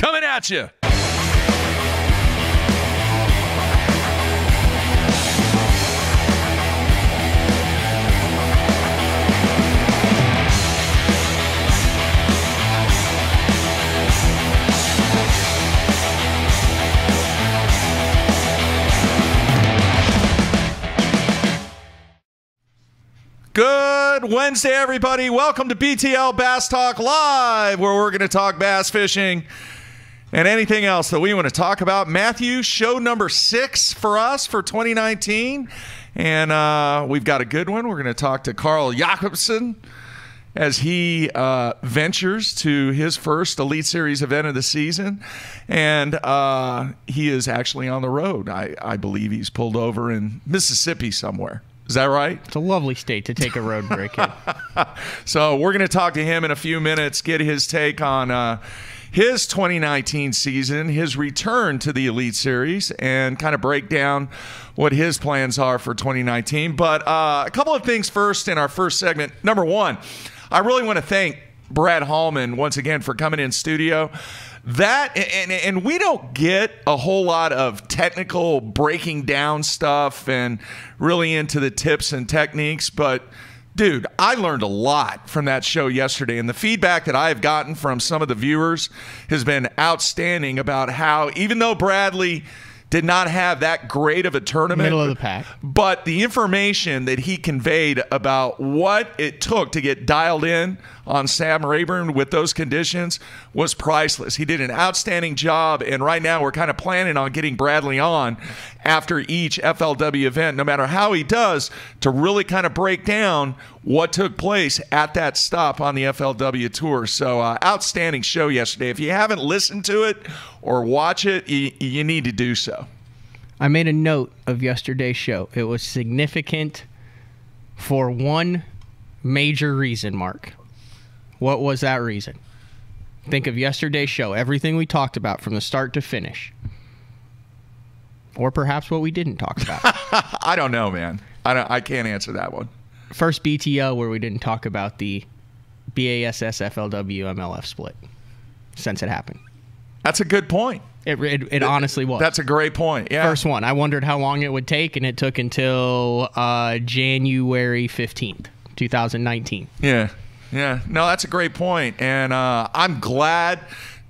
coming at you. Good Wednesday, everybody. Welcome to BTL Bass Talk Live, where we're going to talk bass fishing and anything else that we want to talk about. Matthew, show number 6 for us for 2019. And we've got a good one. We're going to talk to Carl Jocumsen as he ventures to his first Elite Series event of the season. And he is actually on the road. I believe he's pulled over in Mississippi somewhere. Is that right? It's a lovely state to take a road break in. So we're going to talk to him in a few minutes, get his take on his 2019 season, his return to the Elite Series, and kind of break down what his plans are for 2019. But a couple of things first in our first segment. Number one, I really want to thank Brad Hallman once again for coming in studio. That and we don't get a whole lot of technical breaking down stuff and really into the tips and techniques, but dude, I learned a lot from that show yesterday, and the feedback that I have gotten from some of the viewers has been outstanding about how, even though Bradley did not have that great of a tournament, middle of the pack, but the information that he conveyed about what it took to get dialed in on Sam Rayburn with those conditions was priceless. He did an outstanding job, and right now we're kind of planning on getting Bradley on after each FLW event, no matter how he does, to really kind of break down what took place at that stop on the FLW Tour. So outstanding show yesterday. If you haven't listened to it or watch it, you need to do so. I made a note of yesterday's show. It was significant for one major reason, Mark. What was that reason? Think of yesterday's show, everything we talked about from the start to finish. Or perhaps what we didn't talk about. I don't know, man. I can't answer that one. First BTL where we didn't talk about the BASS FLW MLF split since it happened. That's a good point. It honestly was. That's a great point. Yeah. First one. I wondered how long it would take, and it took until January 15th, 2019. Yeah. Yeah. No, that's a great point. And I'm glad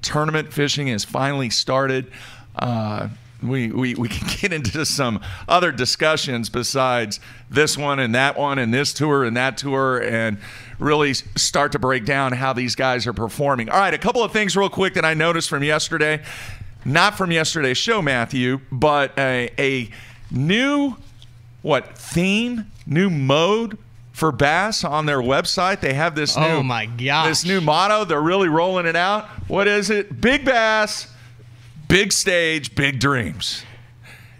tournament fishing has finally started. We can get into some other discussions besides this one and this tour and that tour, and really start to break down how these guys are performing. All right, a couple of things real quick that I noticed from yesterday. Not from yesterday's show, Matthew, but a new theme, new mode for bass on their website. They have this new, oh my gosh, this new motto. They're really rolling it out. What is it? Big bass, big stage, big dreams.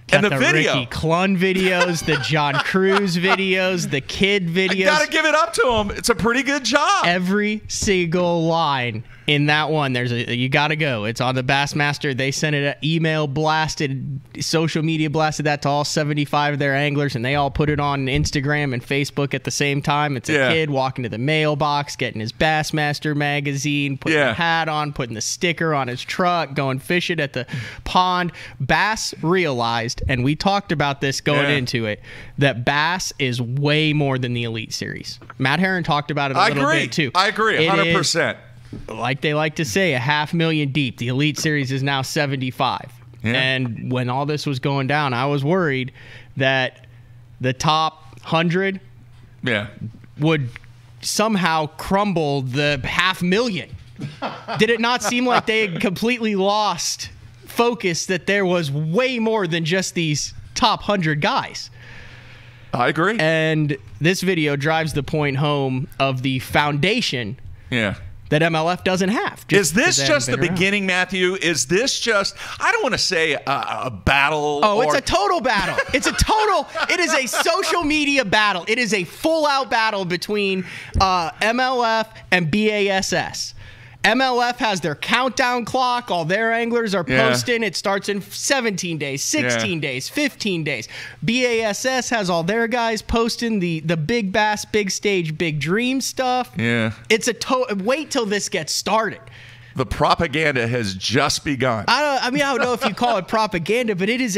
Got and the video, Ricky Clunn videos, the John Cruz videos, the kid videos. You gotta give it up to them. It's a pretty good job. Every single line in that one, you gotta go. It's on the Bassmaster. They sent it email blasted, social media blasted that to all 75 of their anglers, and they all put it on Instagram and Facebook at the same time. It's a kid walking to the mailbox, getting his Bassmaster magazine, putting the hat on, putting the sticker on his truck, going fishing at the pond. Bass realized, and we talked about this going into it, that Bass is way more than the Elite Series. Matt Herron talked about it a little bit too. I agree, 100%. Like they like to say, 500,000 deep. The Elite Series is now 75. Yeah. And when all this was going down, I was worried that the top 100 would somehow crumble the 500,000. Did it not seem like they had completely lost focus, that there was way more than just these top 100 guys? I agree. And this video drives the point home of the foundation that MLF doesn't have. Is this just the beginning, Matthew? Is this just, I don't want to say a battle. Oh, it's a total battle. It is a social media battle. It is a full-out battle between MLF and BASS. MLF has their countdown clock. All their anglers are posting. It starts in 17 days, 16 days, 15 days. BASS has all their guys posting the big bass, big stage, big dream stuff. Yeah. It's wait till this gets started. The propaganda has just begun. I don't know if you call it propaganda, but it's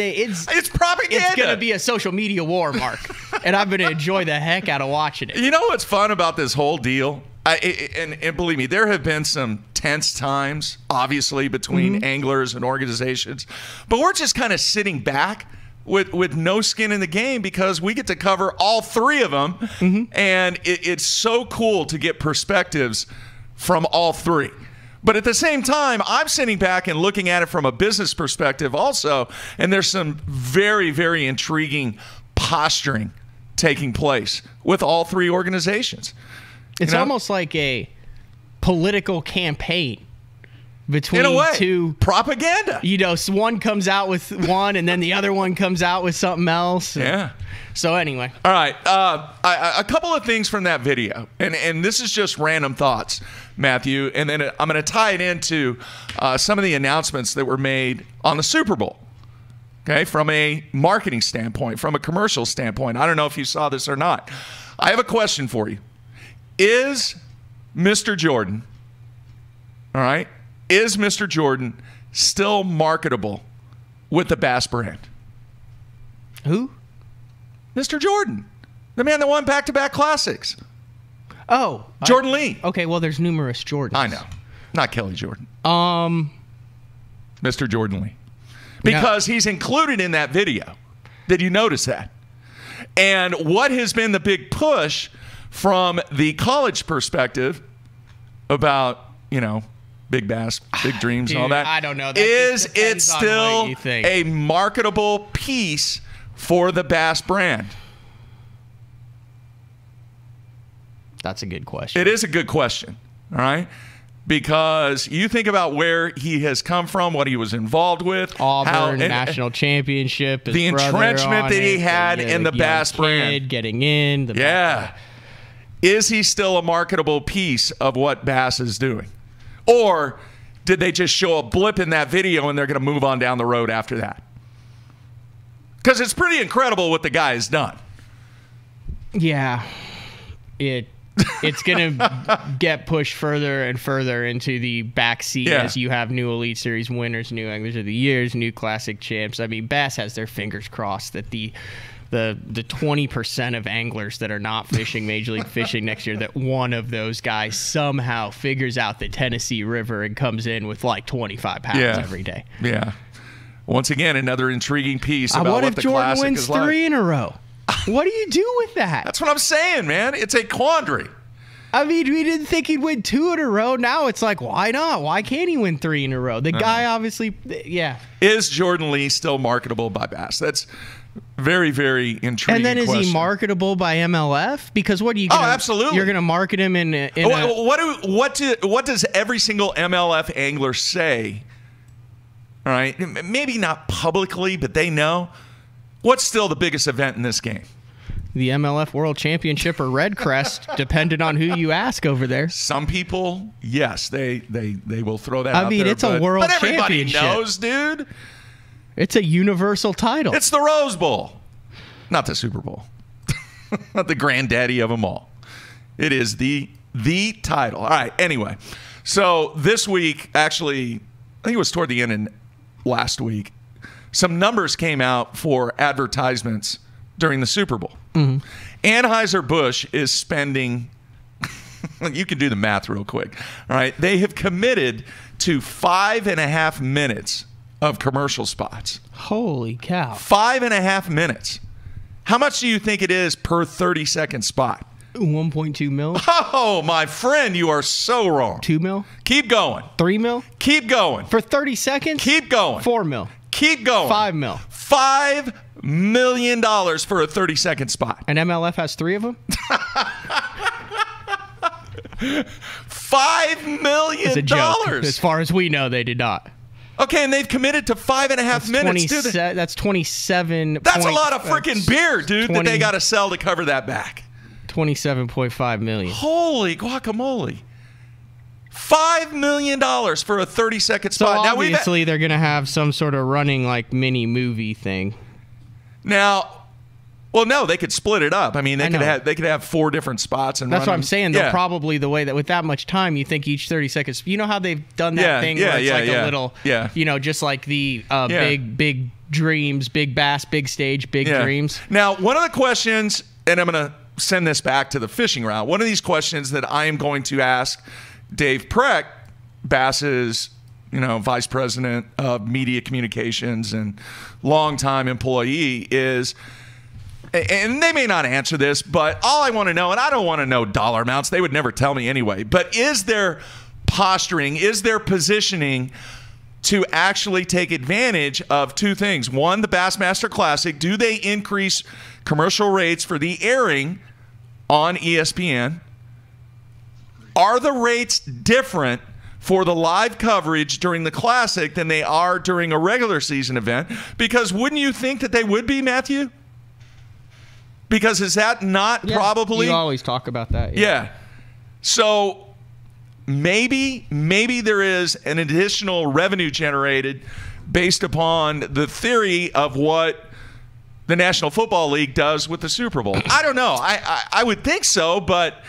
propaganda. It's going to be a social media war, Mark. And I'm going to enjoy the heck out of watching it. You know what's fun about this whole deal? And believe me, there have been some tense times, obviously, between anglers and organizations. But we're just kind of sitting back with no skin in the game because we get to cover all three of them. And it's so cool to get perspectives from all three. But at the same time, I'm sitting back and looking at it from a business perspective also, and there's some very, very intriguing posturing taking place with all three organizations. It's almost like a political campaign between in a way, two. Propaganda. So one comes out with one, and then the other one comes out with something else. Yeah. So anyway. All right. A couple of things from that video, and this is just random thoughts, Matthew, and then I'm going to tie it into some of the announcements that were made on the Super Bowl. Okay, from a marketing standpoint, from a commercial standpoint. I don't know if you saw this or not. I have a question for you. Is Mr. Jordan, all right, is Mr. Jordan still marketable with the Bass brand? Who? Mr. Jordan, the man that won back-to-back classics. Oh. Jordan Lee. Okay, well, there's numerous Jordans. I know. Not Kelly Jordan. Mr. Jordan Lee. Because he's included in that video. Did you notice that? And what has been the big push from the college perspective about, big bass, big dreams, Dude, and all that? I don't know. That is it still you think. a marketable piece for the Bass brand? That's a good question. It is a good question, all right? Because you think about where he has come from, what he was involved with. Auburn, national championship. The entrenchment that he had in the Bass brand. Getting in. Is he still a marketable piece of what Bass is doing? Or did they just show a blip in that video and they're going to move on down the road after that? Because it's pretty incredible what the guy has done. Yeah. It's going to get pushed further and further into the backseat as you have new Elite Series winners, new Anglers of the Years, new Classic champs. I mean, Bass has their fingers crossed that the 20% of anglers that are not fishing Major League Fishing next year, that one of those guys somehow figures out the Tennessee River and comes in with like 25 pounds every day. Yeah. Once again, another intriguing piece about what what if the Jordan Classic wins is like. 3 in a row? What do you do with that? That's what I'm saying, man. It's a quandary. I mean, we didn't think he'd win 2 in a row. Now it's like, why not? Why can't he win 3 in a row? The guy obviously, Is Jordan Lee still marketable by Bass? That's very, very intriguing. And then is question. he marketable by MLF? Because what are you? Absolutely. You're going to market him in what does every single MLF angler say? All right, maybe not publicly, but they know. What's still the biggest event in this game? The MLF World Championship or Red Crest, depending on who you ask over there. Some people, yes, they will throw that out there. I mean, it's a world championship. But everybody knows, dude. It's a universal title. It's the Rose Bowl, not the Super Bowl. Not the granddaddy of them all. It is the title. All right, anyway. So this week, actually, I think it was toward the end of last week, some numbers came out for advertisements during the Super Bowl. Anheuser-Busch is spending, you can do the math real quick, all right? They have committed to 5.5 minutes of commercial spots. Holy cow. 5.5 minutes. How much do you think it is per 30-second spot? 1.2 mil. Oh, my friend, you are so wrong. 2 mil. Keep going. 3 mil. Keep going. For 30 seconds. Keep going. 4 mil. Keep going. 5 mil. $5 million for a 30-second spot. And MLF has 3 of them? $5 million. It's a joke. As far as we know, they did not. Okay, and they've committed to 5.5 minutes. That's 27. That's a lot of freaking beer, dude, that they got to sell to cover that back. 27.5 million. Holy guacamole. $5 million for a 30-second spot. So obviously they're going to have some sort of running like mini movie thing. Now, Well, no, they could split it up. I mean, I know. they could have 4 different spots and That's run what I'm them. saying. They'll probably, the way that with that much time, you think each 30 seconds. You know how they've done that thing where it's like a little, you know, just like the big dreams, big bass, big stage, big dreams. Now, one of the questions, and I'm going to send this back to the fishing route. One of these questions that I am going to ask Dave Preck, Bass's, you know, vice president of media communications and longtime employee, is, and they may not answer this, but all I want to know, and I don't want to know dollar amounts, they would never tell me anyway, but is there posturing, is there positioning to actually take advantage of 2 things? One, the Bassmaster Classic. Do they increase commercial rates for the airing on ESPN? Are the rates different for the live coverage during the Classic than they are during a regular season event? Because wouldn't you think that they would be, Matthew? Because is that not probably? You always talk about that. Yeah. So maybe there is an additional revenue generated based upon the theory of what the National Football League does with the Super Bowl. I don't know. I would think so, but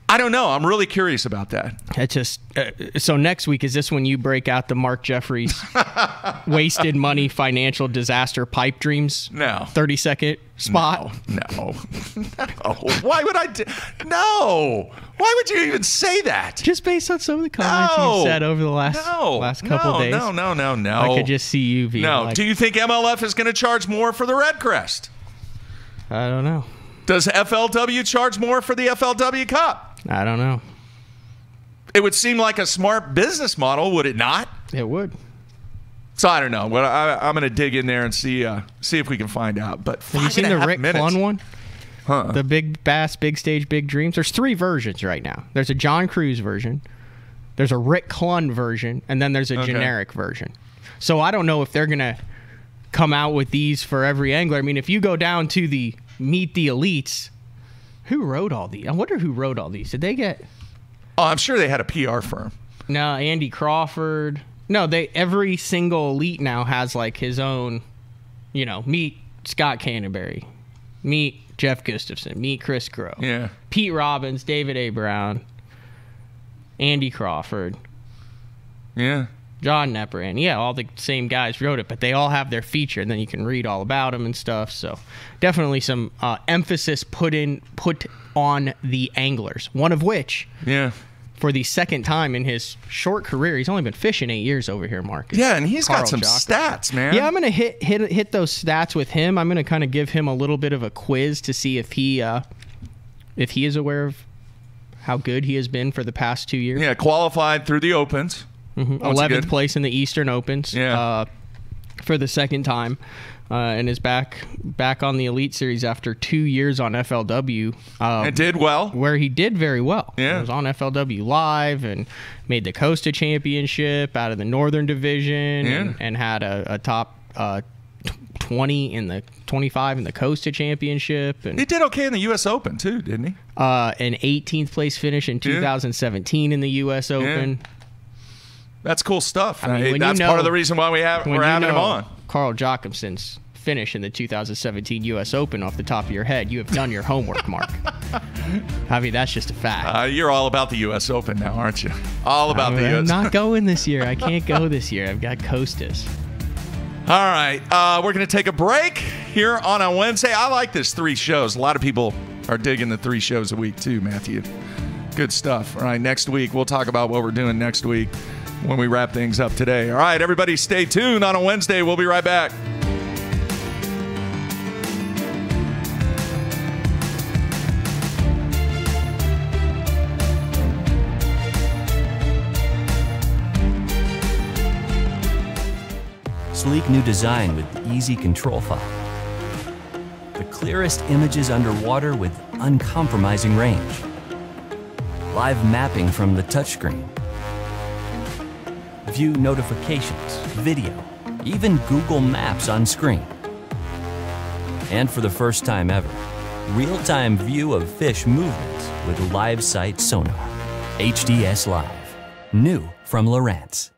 I don't know. I'm really curious about that. It just so next week, is this when you break out the Mark Jeffries wasted money financial disaster pipe dreams? No. 30-second spot? No. Why would I no. Why would you even say that? Just based on some of the comments you said over the last couple days. No. I could just see you being like, do you think MLF is going to charge more for the Red Crest? I don't know. Does FLW charge more for the FLW Cup? I don't know. It would seem like a smart business model, would it not? It would. So I don't know. Well, I'm going to dig in there and see if we can find out. But have you seen the Rick Clunn one? Huh. The Big Bass, Big Stage, Big Dreams. There's 3 versions right now. There's a John Cruz version, there's a Rick Clunn version, and then there's a generic version. So I don't know if they're going to come out with these for every angler. I mean, if you go down to the Meet the Elites, who wrote all these? I wonder who wrote all these. Did they get... Oh, I'm sure they had a PR firm. No, Andy Crawford. No, every single elite now has like his own, you know, meet Scott Canterbury, meet Jeff Gustafson, meet Chris Groh. Yeah. Pete Robbins, David A. Brown, Andy Crawford. Yeah. John Nepperan. Yeah, all the same guys wrote it, but they all have their feature, and then you can read all about them and stuff. So definitely some emphasis put on the anglers, one of which, for the second time in his short career, he's only been fishing 8 years over here, Mark. Yeah, and he's got some Jocumsen. stats, man. Yeah, I'm going to hit those stats with him. I'm going to kind of give him a little bit of a quiz to see if he is aware of how good he has been for the past 2 years. Yeah, qualified through the Opens. 11th place in the Eastern Opens for the second time, and is back on the Elite Series after 2 years on FLW. And did well. Where he did very well. Yeah. He was on FLW Live and made the Costa Championship out of the Northern Division and had a top 20 in the 25 in the Costa Championship. And he did okay in the U.S. Open, too, didn't he? An 18th place finish in 2017 in the U.S. Open. Yeah. That's cool stuff. I mean, that's part of the reason why we're having him on. Carl Jocumsen's finish in the 2017 U.S. Open off the top of your head. You have done your homework, Mark. I mean, that's just a fact. You're all about the U.S. Open now, aren't you? All about the U.S. I'm not going this year. I can't go this year. I've got Costas. All right. We're going to take a break here on a Wednesday. I like this 3 shows. A lot of people are digging the 3 shows a week too, Matthew. Good stuff. All right. Next week, we'll talk about what we're doing next week when we wrap things up today. All right, everybody stay tuned on a Wednesday. We'll be right back. Sleek new design with easy control file. The clearest images underwater with uncompromising range. Live mapping from the touchscreen. View notifications, video, even Google Maps on screen. And for the first time ever, real-time view of fish movements with live sight sonar. HDS Live. New from Lowrance.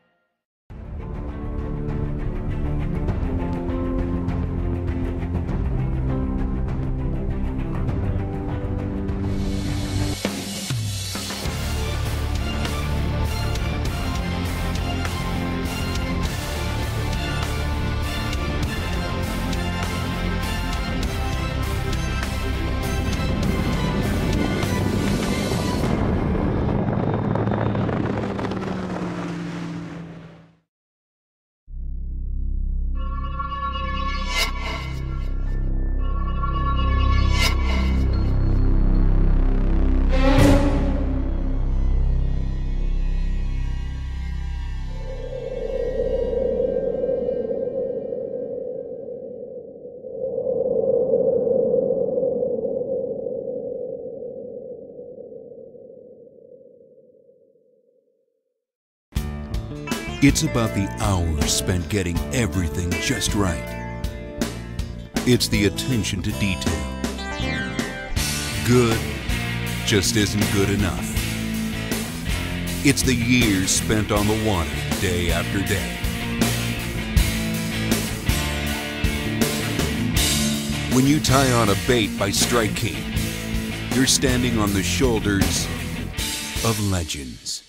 It's about the hours spent getting everything just right. It's the attention to detail. Good just isn't good enough. It's the years spent on the water day after day. When you tie on a bait by Strike King, you're standing on the shoulders of legends.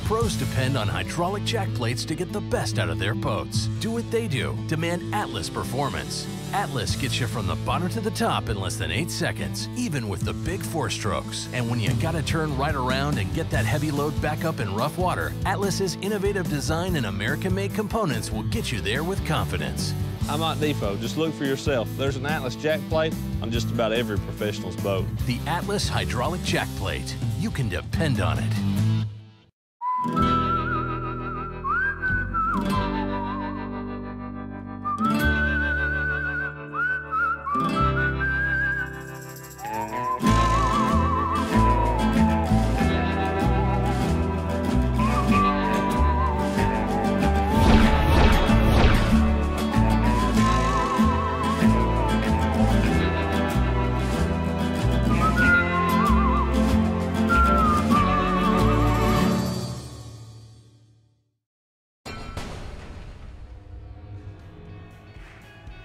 Pros depend on hydraulic jack plates to get the best out of their boats. Do what they do. Demand Atlas performance. Atlas gets you from the bottom to the top in less than 8 seconds, even with the big 4 strokes. And when you gotta turn right around and get that heavy load back up in rough water, Atlas's innovative design and American-made components will get you there with confidence. I'm at Depot. Just look for yourself. There's an Atlas jack plate on just about every professional's boat. The Atlas hydraulic jack plate. You can depend on it.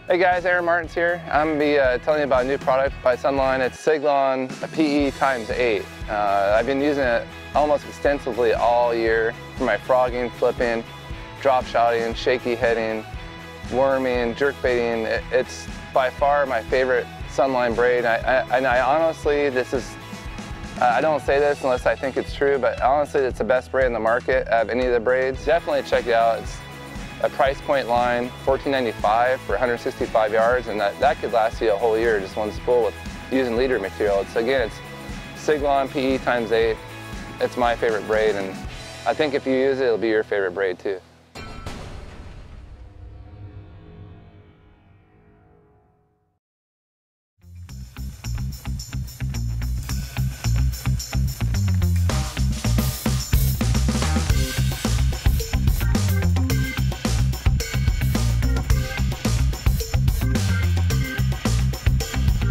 Hey guys, Aaron Martins here. I'm going to be telling you about a new product by SUNLINE. It's SILVERADO PE x8. I've been using it almost extensively all year for my frogging, flipping, drop shotting, shaky heading, worming, jerk baiting. It's by far my favorite SUNLINE braid. And I honestly, I don't say this unless I think it's true, but honestly it's the best braid in the market of any of the braids. Definitely check it out. It's a price point line, $14.95 for 165 yards, and that could last you a whole year, just one spool with using leader material. Again, it's SILVERADO PE x8. It's my favorite braid, and I think if you use it, it'll be your favorite braid too.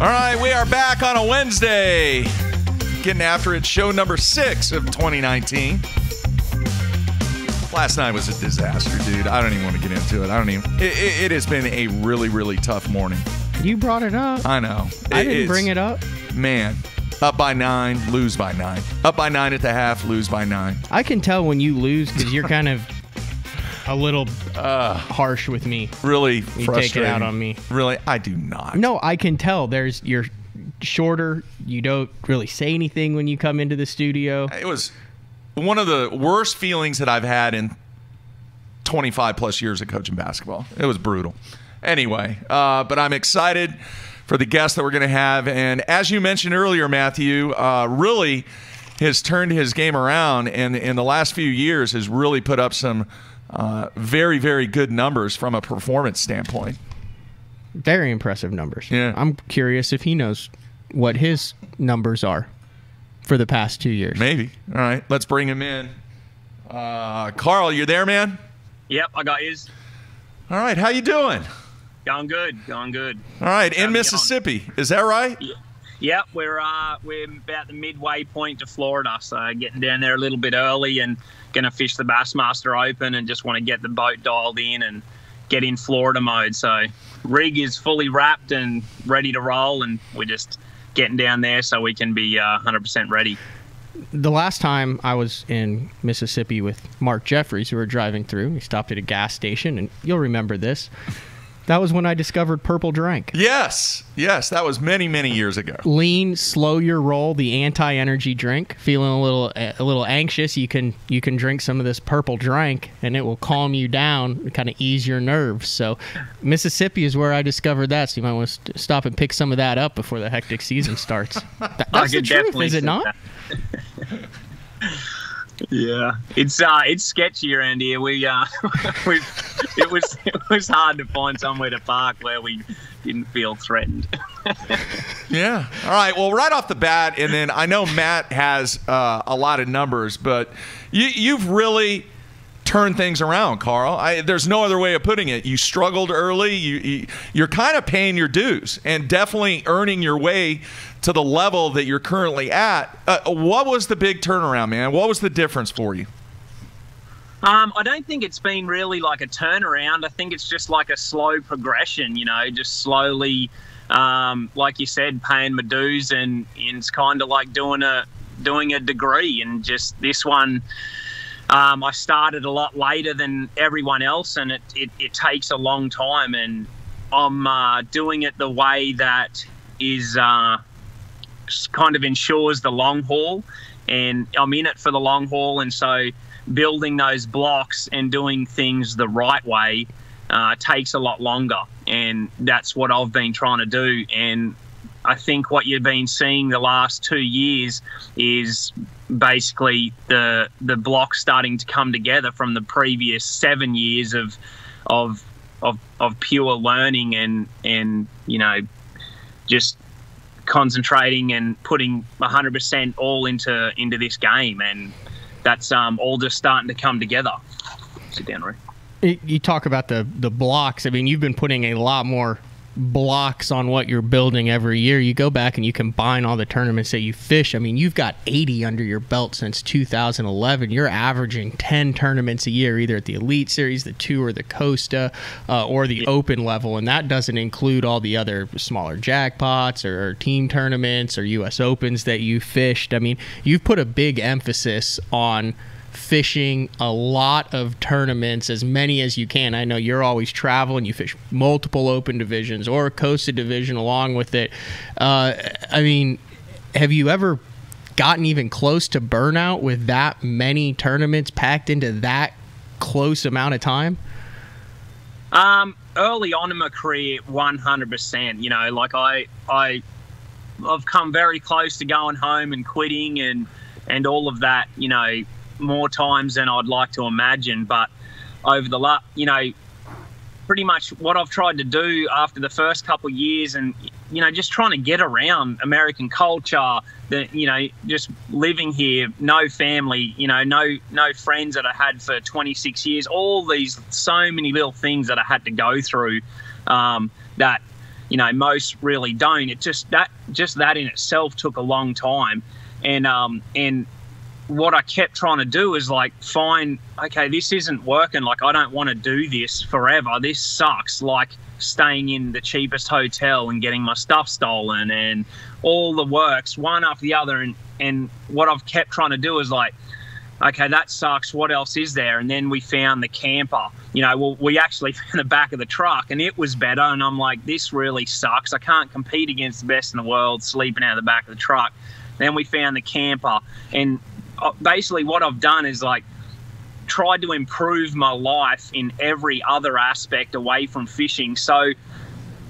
All right, we are back on a Wednesday. Getting after it, show number 6 of 2019. Last night was a disaster, dude. I don't even want to get into it. It has been a really, really tough morning. You brought it up. I know. I didn't bring it up. Man, up by 9, lose by 9. Up by 9 at the half, lose by 9. I can tell when you lose because you're kind of a little harsh with me. Really you frustrating. take it out on me. Really? I do not. No, I can tell. You're shorter. You don't really say anything when you come into the studio. It was one of the worst feelings that I've had in 25 plus years of coaching basketball. It was brutal. Anyway, but I'm excited for the guests that we're going to have. And as you mentioned earlier, Matthew, really has turned his game around, and in the last few years has really put up some very, very good numbers from a performance standpoint. Very impressive numbers. Yeah. I'm curious if he knows what his numbers are for the past 2 years. Maybe. All right, let's bring him in. Carl, you there, man? Yep, I got yours. All right, how you doing? Going good, going good. All right, in Mississippi, is that right? Yeah. Yep, we're about the midway point to Florida, so getting down there a little bit early and going to fish the Bassmaster Open and just want to get the boat dialed in and get in Florida mode. So rig is fully wrapped and ready to roll, and we're just getting down there so we can be 100% ready. The last time I was in Mississippi with Mark Jeffries, who were driving through, we stopped at a gas station, and you'll remember this. That was when I discovered Purple Drank. Yes, that was many, many years ago. Lean, slow your roll, the anti-energy drink. Feeling a little anxious, you can drink some of this Purple Drank, and it will calm you down, kind of ease your nerves. So Mississippi is where I discovered that. So you might want to stop and pick some of that up before the hectic season starts. That's the truth, is it not? Yeah, it's sketchy around here. It was hard to find somewhere to park where we didn't feel threatened. Yeah. All right. Well, right off the bat, and then I know Matt has a lot of numbers, but you've really turned things around, Carl. There's no other way of putting it. You struggled early. You're kind of paying your dues and definitely earning your way to the level that you're currently at. What was the big turnaround, man? What was the difference for you? I don't think it's been really like a turnaround. I think it's just like a slow progression, just slowly, like you said, paying my dues, and it's kind of like doing a degree. And just this one, I started a lot later than everyone else, and it takes a long time, and I'm doing it the way that is kind of ensures the long haul, and I'm in it for the long haul. And so building those blocks and doing things the right way takes a lot longer, and that's what I've been trying to do. And I think what you've been seeing the last 2 years is basically the block starting to come together from the previous 7 years of pure learning and just concentrating and putting 100% all into this game, and that's all just starting to come together. Sit down, Rick. You talk about the blocks. I mean, you've been putting a lot more blocks on what you're building every year. You go back and you combine all the tournaments that you fish. I mean, you've got 80 under your belt since 2011. You're averaging 10 tournaments a year, either at the Elite Series, the Tour, the Costa, or the Open level, and that doesn't include all the other smaller jackpots or team tournaments or U.S. Opens that you fished. I mean, you've put a big emphasis on fishing a lot of tournaments, as many as you can. I know you're always traveling. You fish multiple Open divisions or a Costa division along with it. I mean, have you ever gotten even close to burnout with that many tournaments packed into that close amount of time? Early on in my career, 100%. Like I've come very close to going home and quitting and all of that, more times than I'd like to imagine. But over the last, pretty much what I've tried to do after the first couple of years, and just trying to get around American culture, just living here, no family, no friends that I had for 26 years, all these so many little things that I had to go through that most really don't. It just that in itself took a long time, and what I kept trying to do is like find, okay, this isn't working. Like, I don't want to do this forever. This sucks. Like staying in the cheapest hotel and getting my stuff stolen and all the works one after the other. And what I've kept trying to do is like, okay, that sucks. What else is there? And then we found the camper. We actually found the back of the truck, and it was better. And I'm like, this really sucks. I can't compete against the best in the world sleeping out of the back of the truck. Then we found the camper, and basically what I've done is like tried to improve my life in every other aspect away from fishing. So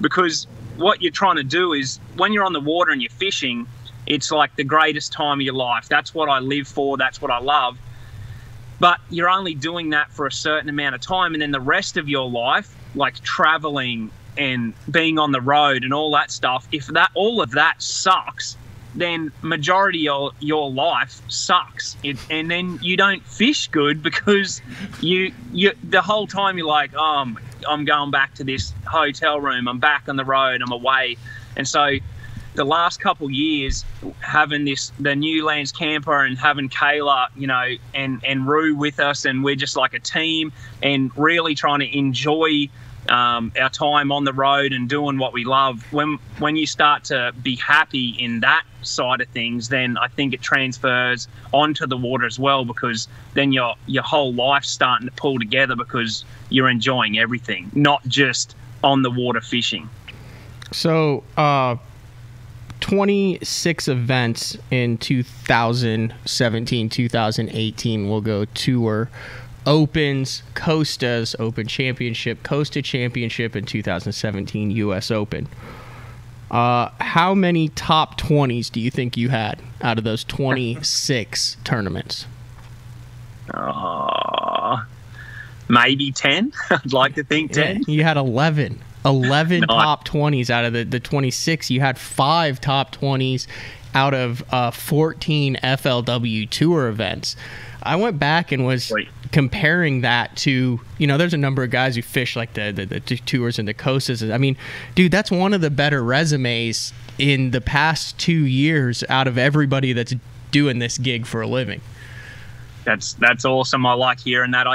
because what you're trying to do is when you're on the water and you're fishing, it's like the greatest time of your life. That's what I live for. That's what I love. But you're only doing that for a certain amount of time. And then the rest of your life, like traveling and being on the road and all that stuff, if all of that sucks, then majority of your life sucks. And then you don't fish good because you the whole time you're like, oh, I'm going back to this hotel room, I'm back on the road, I'm away. And so the last couple years, having the New Lands camper and having Kayla, and Rue with us, and we're just like a team, and really trying to enjoy our time on the road and doing what we love. When you start to be happy in that side of things, then I think it transfers onto the water as well, because then your whole life's starting to pull together because you're enjoying everything, not just on the water fishing. So 26 events in 2017, 2018 will go tour. Opens, Costas, Open Championship, Costa Championship, in 2017 U.S. Open. How many top 20s do you think you had out of those 26 tournaments? Maybe 10. I'd like to think 10. Yeah, you had 11. 11 No. top 20s out of the 26. You had 5 top 20s out of 14 FLW Tour events. I went back and was comparing that to, there's a number of guys who fish like the tours and the coastas. I mean, dude, that's one of the better resumes in the past 2 years out of everybody that's doing this gig for a living. That's awesome. I like hearing that.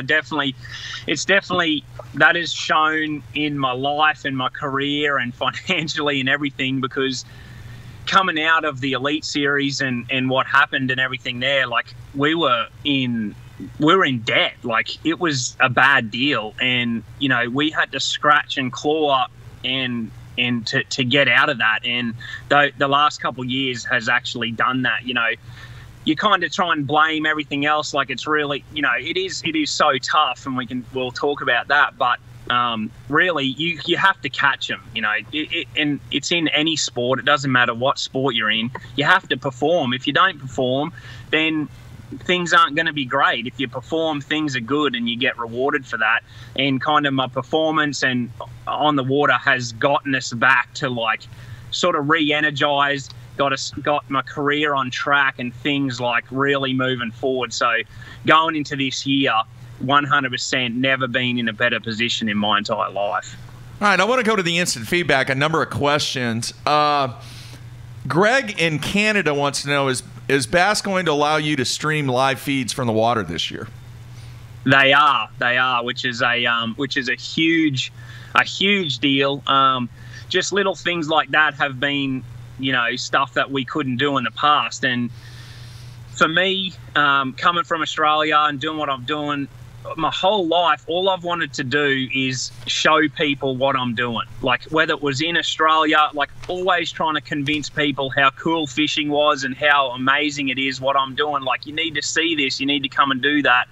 It's definitely that is shown in my life and my career and financially and everything, because coming out of the Elite Series and what happened and everything there, like we were in debt. Like it was a bad deal, and we had to scratch and claw and to get out of that. And the last couple of years has actually done that. You kind of try and blame everything else, like it's really, it is so tough, and we'll talk about that. But really, you have to catch them, and it's in any sport. It doesn't matter what sport you're in. You have to perform. If you don't perform, then things aren't going to be great. If you perform, things are good, and you get rewarded for that. And kind of my performance and on the water has gotten us back to like sort of re-energized. Got my career on track and things like really moving forward. So going into this year, 100% never been in a better position in my entire life. All right, I want to go to the instant feedback, a number of questions. Greg in Canada wants to know, is Bass going to allow you to stream live feeds from the water this year? They are, which is a huge deal. Just little things like that have been, stuff that we couldn't do in the past. And for me, coming from Australia and doing what I'm doing my whole life, all I've wanted to do is show people what I'm doing. Like whether it was in Australia, like always trying to convince people how cool fishing was and how amazing it is what I'm doing. Like, you need to see this, you need to come and do that.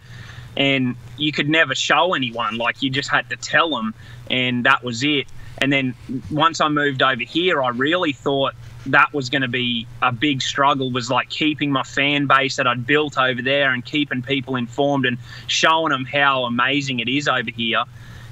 And you could never show anyone, like you just had to tell them, and that was it. And then once I moved over here, I really thought that was going to be a big struggle, was like keeping my fan base that I'd built over there and keeping people informed and showing them how amazing it is over here.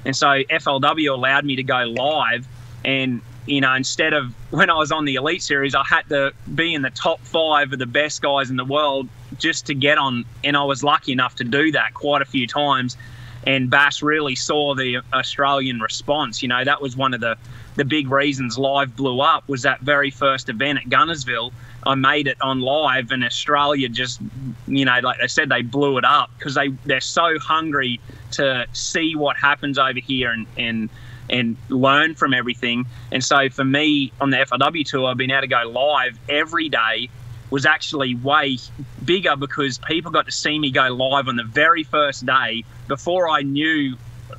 And so FLW allowed me to go live, and instead of when I was on the Elite Series, I had to be in the top 5 of the best guys in the world just to get on, and I was lucky enough to do that quite a few times. And Bass really saw the Australian response. That was one of the big reasons live blew up, was that very first event at Gunnersville. I made it on live, and Australia just, like I said, they blew it up because they're so hungry to see what happens over here and learn from everything. And so for me on the FLW tour, being able to go live every day was actually way bigger, because people got to see me go live on the very first day before I knew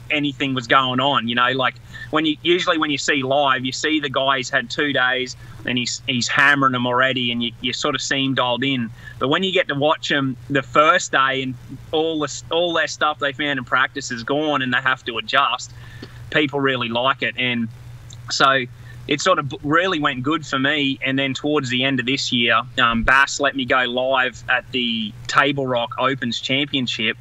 anything was going on. Like when you see live, you see the guy, he's had 2 days and he's hammering them already, and you sort of see him dialed in. But when you get to watch him the first day and all their stuff they found in practice is gone and they have to adjust, people really like it. And so it sort of really went good for me. And then towards the end of this year, Bass let me go live at the Table Rock Opens Championship,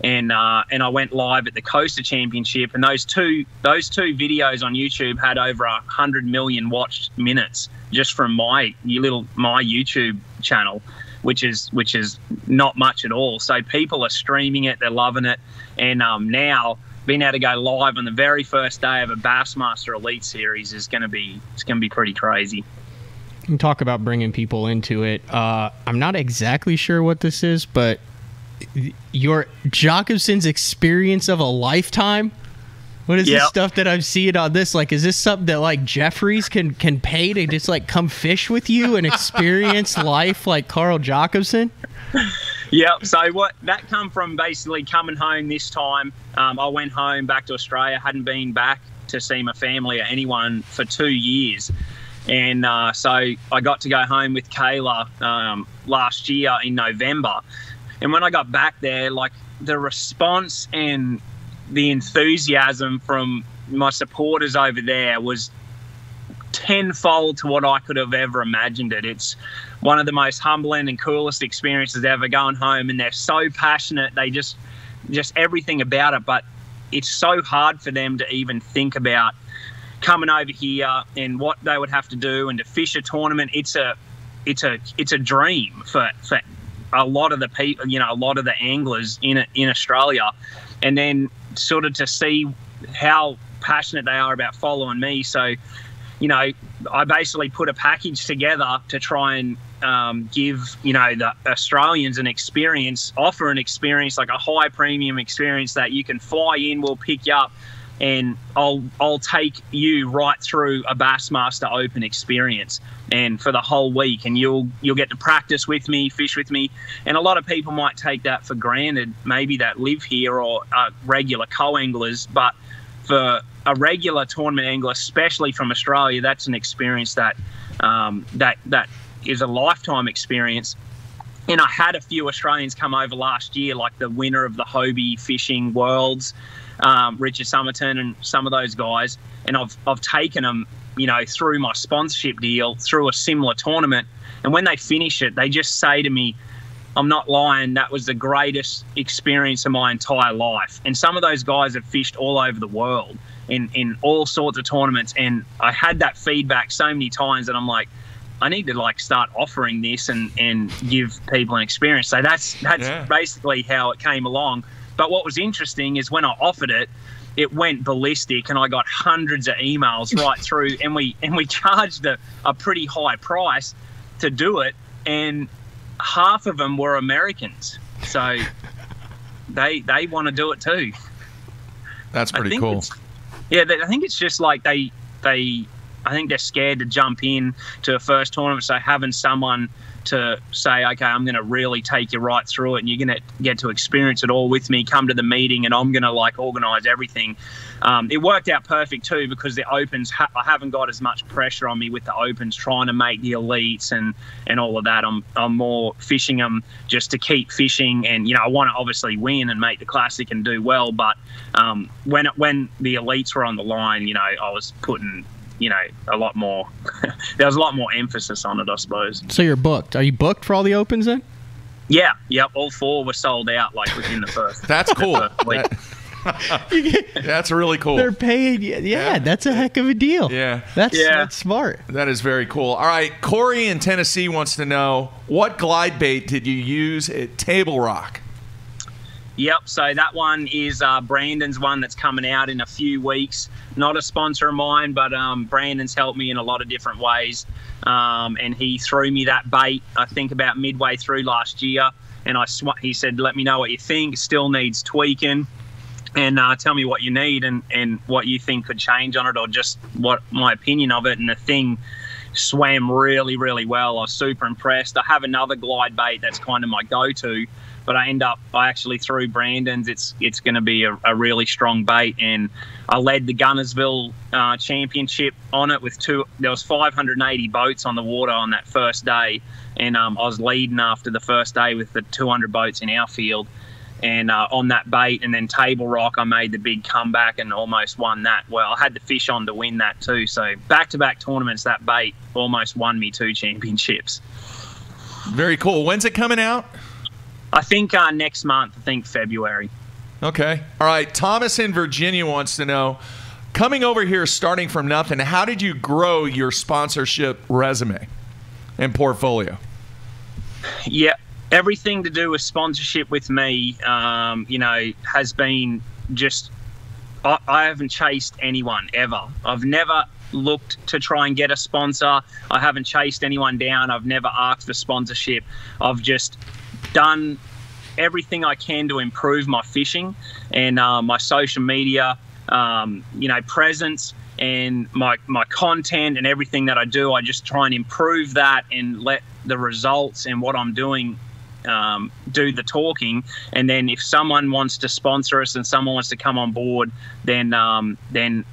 and I went live at the Coaster Championship. And those two videos on YouTube had over 100 million watched minutes just from my YouTube channel, which is not much at all. So people are streaming it, they're loving it, and now being able to go live on the very first day of a Bassmaster Elite Series is going to be pretty crazy. You can talk about bringing people into it. I'm not exactly sure what this is, but your Jocumsen's experience of a lifetime. What is this stuff that I'm seeing on this? Like, is this something that like Jeffries can pay to just like come fish with you and experience life like Carl Jocumsen? Yep. So what that come from, basically coming home this time. I went home back to Australia. Hadn't been back to see my family or anyone for 2 years. And so I got to go home with Kayla last year in November. And when I got back there, like the response and the enthusiasm from my supporters over there was tenfold to what I could have ever imagined it. It's one of the most humbling and coolest experiences ever, going home, and they're so passionate. They just everything about it, but it's so hard for them to even think about coming over here and what they would have to do and to fish a tournament, it's a dream for a lot of the people, a lot of the anglers in Australia, and then sort of to see how passionate they are about following me. So, I basically put a package together to try and give, the Australians offer an experience, like a high premium experience that you can fly in, we'll pick you up, and I'll take you right through a Bassmaster Open experience, and for the whole week, and you'll get to practice with me, fish with me. And a lot of people might take that for granted, maybe that live here or are regular co-anglers, but for a regular tournament angler, especially from Australia, that's an experience that that is a lifetime experience. And I had a few Australians come over last year, like the winner of the Hobie Fishing Worlds, Richard Somerton, and some of those guys, and I've taken them, through my sponsorship deal, through a similar tournament, and when they finish it, they just say to me, I'm not lying, that was the greatest experience of my entire life. And some of those guys have fished all over the world in all sorts of tournaments, and I had that feedback so many times that I'm like, I need to start offering this and give people an experience. So that's basically how it came along. But what was interesting is when I offered it, it went ballistic, and I got hundreds of emails right through, and we charged a pretty high price to do it, and half of them were Americans, so they want to do it too. That's pretty cool. Yeah, I think it's just like I think they're scared to jump in to a first tournament, so having someone to say, okay, I'm going to really take you right through it, and you're going to get to experience it all with me, come to the meeting, and I'm going to organise everything. It worked out perfect too, because the Opens, I haven't got as much pressure on me with the Opens trying to make the elites and all of that. I'm more fishing them just to keep fishing, and I want to obviously win and make the Classic and do well, but when the elites were on the line, I was putting a lot more there was a lot more emphasis on it, I suppose. So you're booked. Are you booked for all the Opens then? Yeah, yep, all 4 were sold out within the first. That's cool. That's really cool. They're paid. Yeah, that's a heck of a deal. Yeah. That's smart. That is very cool. All right, Corey in Tennessee wants to know, what glide bait did you use at Table Rock? Yep, so that one is Brandon's one that's coming out in a few weeks. Not a sponsor of mine, but Brandon's helped me in a lot of different ways. And he threw me that bait, I think, about midway through last year. And he said, let me know what you think. It still needs tweaking. And tell me what you need and what you think could change on it, or just what my opinion of it. And the thing swam really, really well. I was super impressed. I have another glide bait that's kind of my go-to, but I actually threw Brandon's. It's going to be a really strong bait, and I led the Gunnersville Championship on it with there was 580 boats on the water on that first day, and I was leading after the first day with the 200 boats in our field, and on that bait. And then Table Rock, I made the big comeback and almost won that. Well, I had the fish on to win that too, so back-to-back tournaments, that bait almost won me 2 championships. Very cool. When's it coming out? I think next month, I think February. Okay. All right. Thomas in Virginia wants to know, coming over here starting from nothing, how did you grow your sponsorship resume and portfolio? Yeah, everything to do with sponsorship with me, has been just, I haven't chased anyone ever. I've never looked to try and get a sponsor. I haven't chased anyone down. I've never asked for sponsorship. I've just done everything I can to improve my fishing and my social media, presence, and my content and everything that I do. I just try and improve that and let the results and what I'm doing do the talking. And then if someone wants to sponsor us and someone wants to come on board, then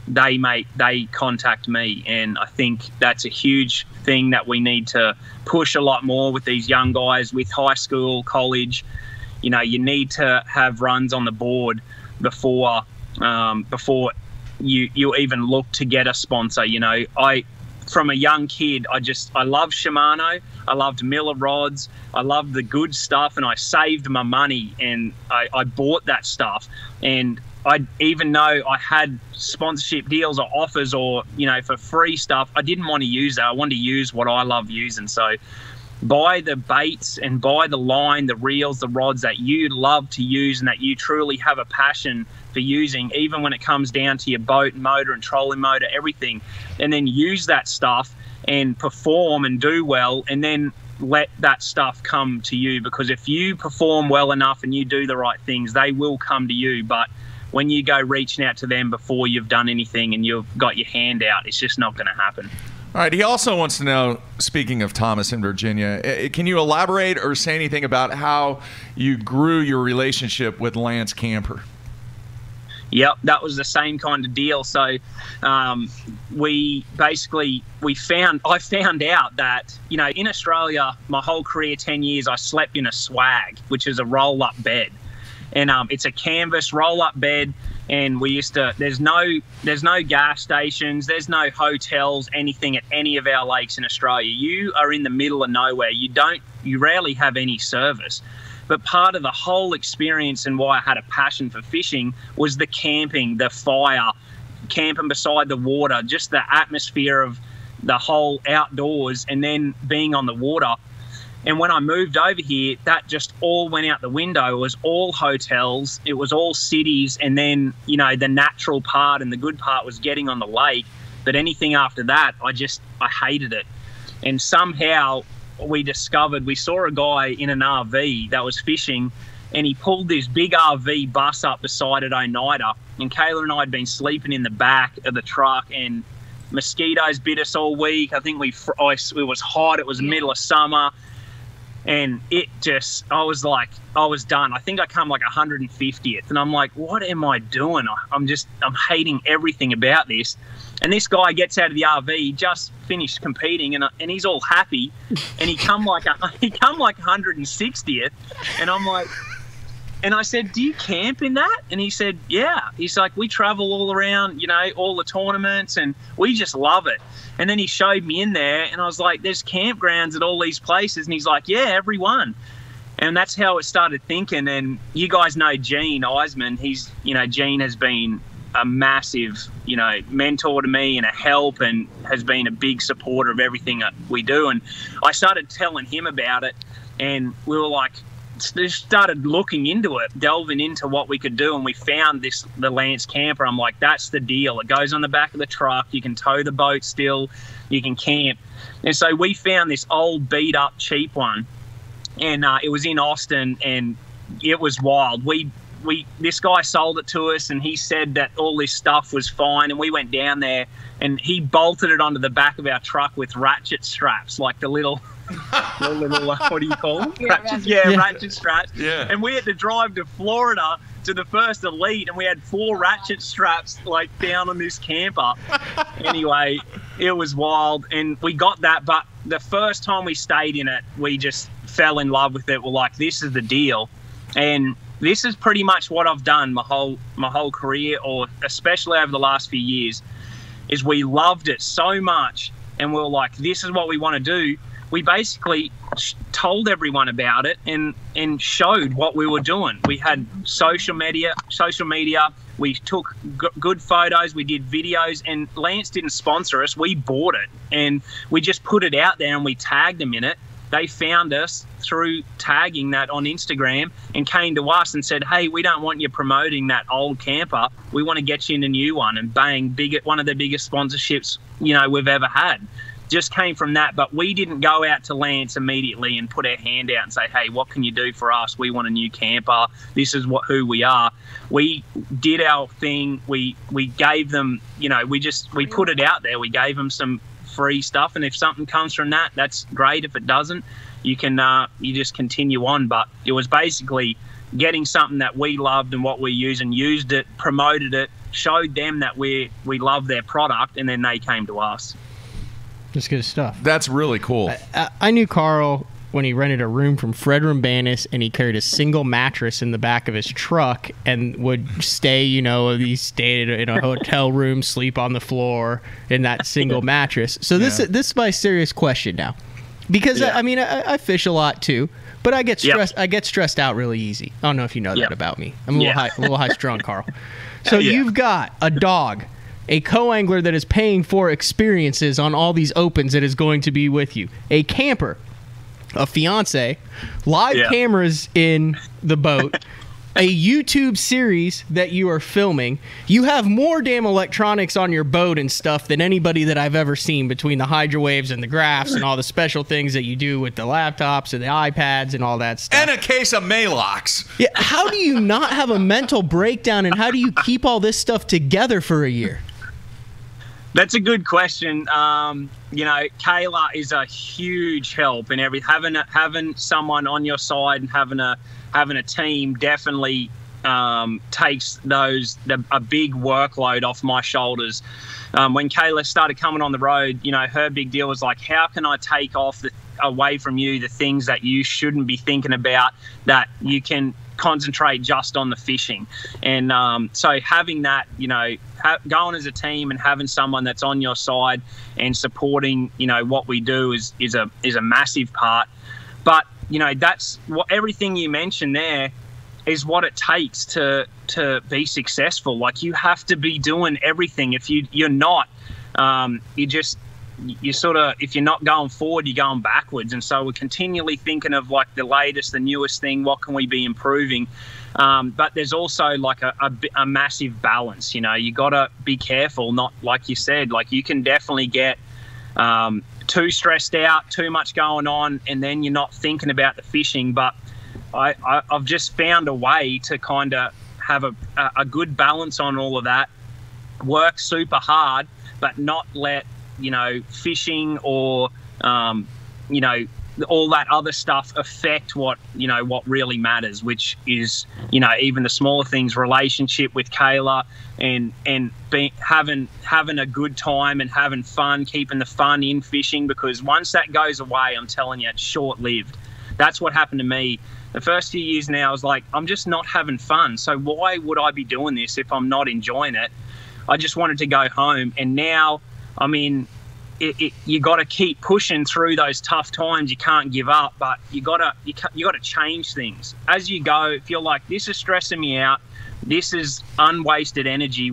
they contact me. And I think that's a huge thing that we need to push a lot more with these young guys with high school, college. You need to have runs on the board before you even look to get a sponsor. From a young kid, I loved Shimano, I loved Miller rods, I loved the good stuff, and I saved my money and I bought that stuff. And even though I had sponsorship deals or offers or, for free stuff, I didn't want to use that. I wanted to use what I love using. So buy the baits and buy the line, the reels, the rods that you love to use and that you truly have a passion for using, even when it comes down to your boat, motor and trolling motor, everything. And then use that stuff and perform and do well, and then let that stuff come to you, because if you perform well enough and you do the right things, they will come to you. But when you go reaching out to them before you've done anything and you've got your hand out, it's just not going to happen. All right. He also wants to know, speaking of Thomas in Virginia, can you elaborate or say anything about how you grew your relationship with Lance Camper? Yep, that was the same kind of deal. So I found out that, in Australia, my whole career, 10 years, I slept in a swag, which is a roll-up bed. And it's a canvas roll-up bed. And there's no gas stations, there's no hotels, anything at any of our lakes in Australia. You are in the middle of nowhere. You rarely have any service. But part of the whole experience and why I had a passion for fishing was the camping, the fire, camping beside the water, just the atmosphere of the whole outdoors, and then being on the water. And when I moved over here, that just all went out the window. It was all hotels, it was all cities, and then, the natural part and the good part was getting on the lake. But anything after that, I hated it. And somehow we saw a guy in an RV that was fishing, and he pulled this big RV bus up beside it, Oneida, and Kayla and I had been sleeping in the back of the truck, and mosquitoes bit us all week. I think it was hot, it was middle of summer, and I was done. I think I come like 150th, and I'm like, what am I doing? I'm hating everything about this. And this guy gets out of the RV, he just finished competing, and he's all happy, and he come like 160th, and I'm like, and I said, do you camp in that? And he said, yeah. He's like, we travel all around, all the tournaments, and we just love it. And then he showed me in there, and I was like, there's campgrounds at all these places, and he's like, yeah, every one. And that's how it started thinking. And you guys know Gene Eisman. Gene has been a massive, mentor to me and a help, and has been a big supporter of everything that we do. And I started telling him about it, and we were like, started looking into it, delving into what we could do, and we found the Lance Camper. I'm like, that's the deal. It goes on the back of the truck. You can tow the boat still. You can camp. And so we found this old beat up cheap one, and it was in Austin, and it was wild. This guy sold it to us, and he said that all this stuff was fine, and we went down there, and he bolted it onto the back of our truck with ratchet straps, like the little what do you call them? Ratchet straps. Yeah. And we had to drive to Florida to the first elite, and we had 4 ratchet straps like down on this camper. Anyway, it was wild, and we got that. But the first time we stayed in it, we just fell in love with it. We're like, this is the deal. And this is pretty much what I've done my whole career, or especially over the last few years, is we loved it so much, and we were like, this is what we want to do. We basically told everyone about it and showed what we were doing. We had social media. We took good photos. We did videos, and Lance didn't sponsor us. We bought it, and we just put it out there, and we tagged them in it. They found us through tagging that on Instagram and came to us and said, hey, we don't want you promoting that old camper. We want to get you in a new one. And bang, one of the biggest sponsorships, we've ever had. Just came from that. But we didn't go out to Lance immediately and put our hand out and say, hey, what can you do for us? We want a new camper. This is who we are. We did our thing. We gave them, we put it out there. We gave them some free stuff, and if something comes from that, that's great. If it doesn't, you can you just continue on. But it was basically getting something that we loved and what we use, and used it, promoted it, showed them that we love their product, and then they came to us. That's good stuff. That's really cool. I knew Carl when he rented a room from Fred Rambanis, and he carried a single mattress in the back of his truck and would stay, he stayed in a hotel room, sleep on the floor in that single mattress. So this is my serious question now. Because, I fish a lot too. But I get stressed. I get stressed out really easy. I don't know if you know that about me. I'm a little high strung, Carl. So you've got a dog, a co-angler that is paying for experiences on all these opens that is going to be with you, a camper, a fiance, live cameras in the boat, a YouTube series that you are filming. You have more damn electronics on your boat and stuff than anybody that I've ever seen, between the hydro waves and the graphs and all the special things that you do with the laptops and the iPads and all that stuff. And a case of Maalox. Yeah, how do you not have a mental breakdown, and how do you keep all this stuff together for a year? That's a good question. You know, Kayla is a huge help, and having someone on your side and having a team definitely takes a big workload off my shoulders. When Kayla started coming on the road, you know, her big deal was like, how can I take away from you the things that you shouldn't be thinking about, that you can concentrate just on the fishing? And so having that, you know, going as a team and having someone that's on your side and supporting, you know, what we do is a massive part. But, you know, that's what everything you mentioned there is what it takes to be successful. Like, you have to be doing everything. If you're not, you sort of, if you're not going forward, you're going backwards. And so we're continually thinking of like the latest, the newest thing. What can we be improving? But there's also like a massive balance. You know, you got to be careful. Not, like you said, like you can definitely get too stressed out, too much going on, and then you're not thinking about the fishing. But I've just found a way to kind of have a good balance on all of that, work super hard, but not let, you know, fishing or, you know, all that other stuff affect what really matters, which is, you know, even the smaller things, relationship with Kayla and having a good time and having fun, keeping the fun in fishing, because once that goes away, I'm telling you, it's short-lived. That's what happened to me. The first few years now, I was like, I'm just not having fun. So why would I be doing this if I'm not enjoying it? I just wanted to go home. And now, I mean, you got to keep pushing through those tough times. You can't give up, but you got to change things as you go. If you're like, this is stressing me out, this is unwasted energy.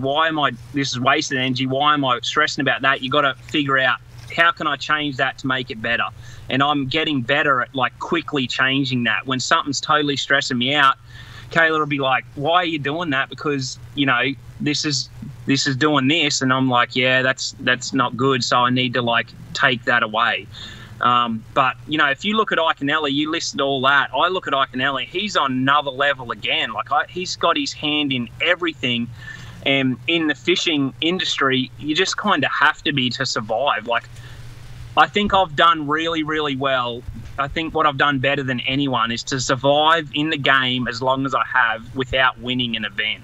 This is wasted energy. Why am I stressing about that? You got to figure out, how can I change that to make it better? And I'm getting better at like quickly changing that. When something's totally stressing me out, Kayla will be like, why are you doing that? Because, you know, this is doing this. And I'm like, yeah, that's not good. So I need to like take that away. But, you know, if you look at Iaconelli, you listed all that. I look at Iaconelli, he's on another level again. Like he's got his hand in everything. And in the fishing industry, you just kind of have to be to survive. Like, I think I've done really, really well. I think what I've done better than anyone is to survive in the game as long as I have without winning an event.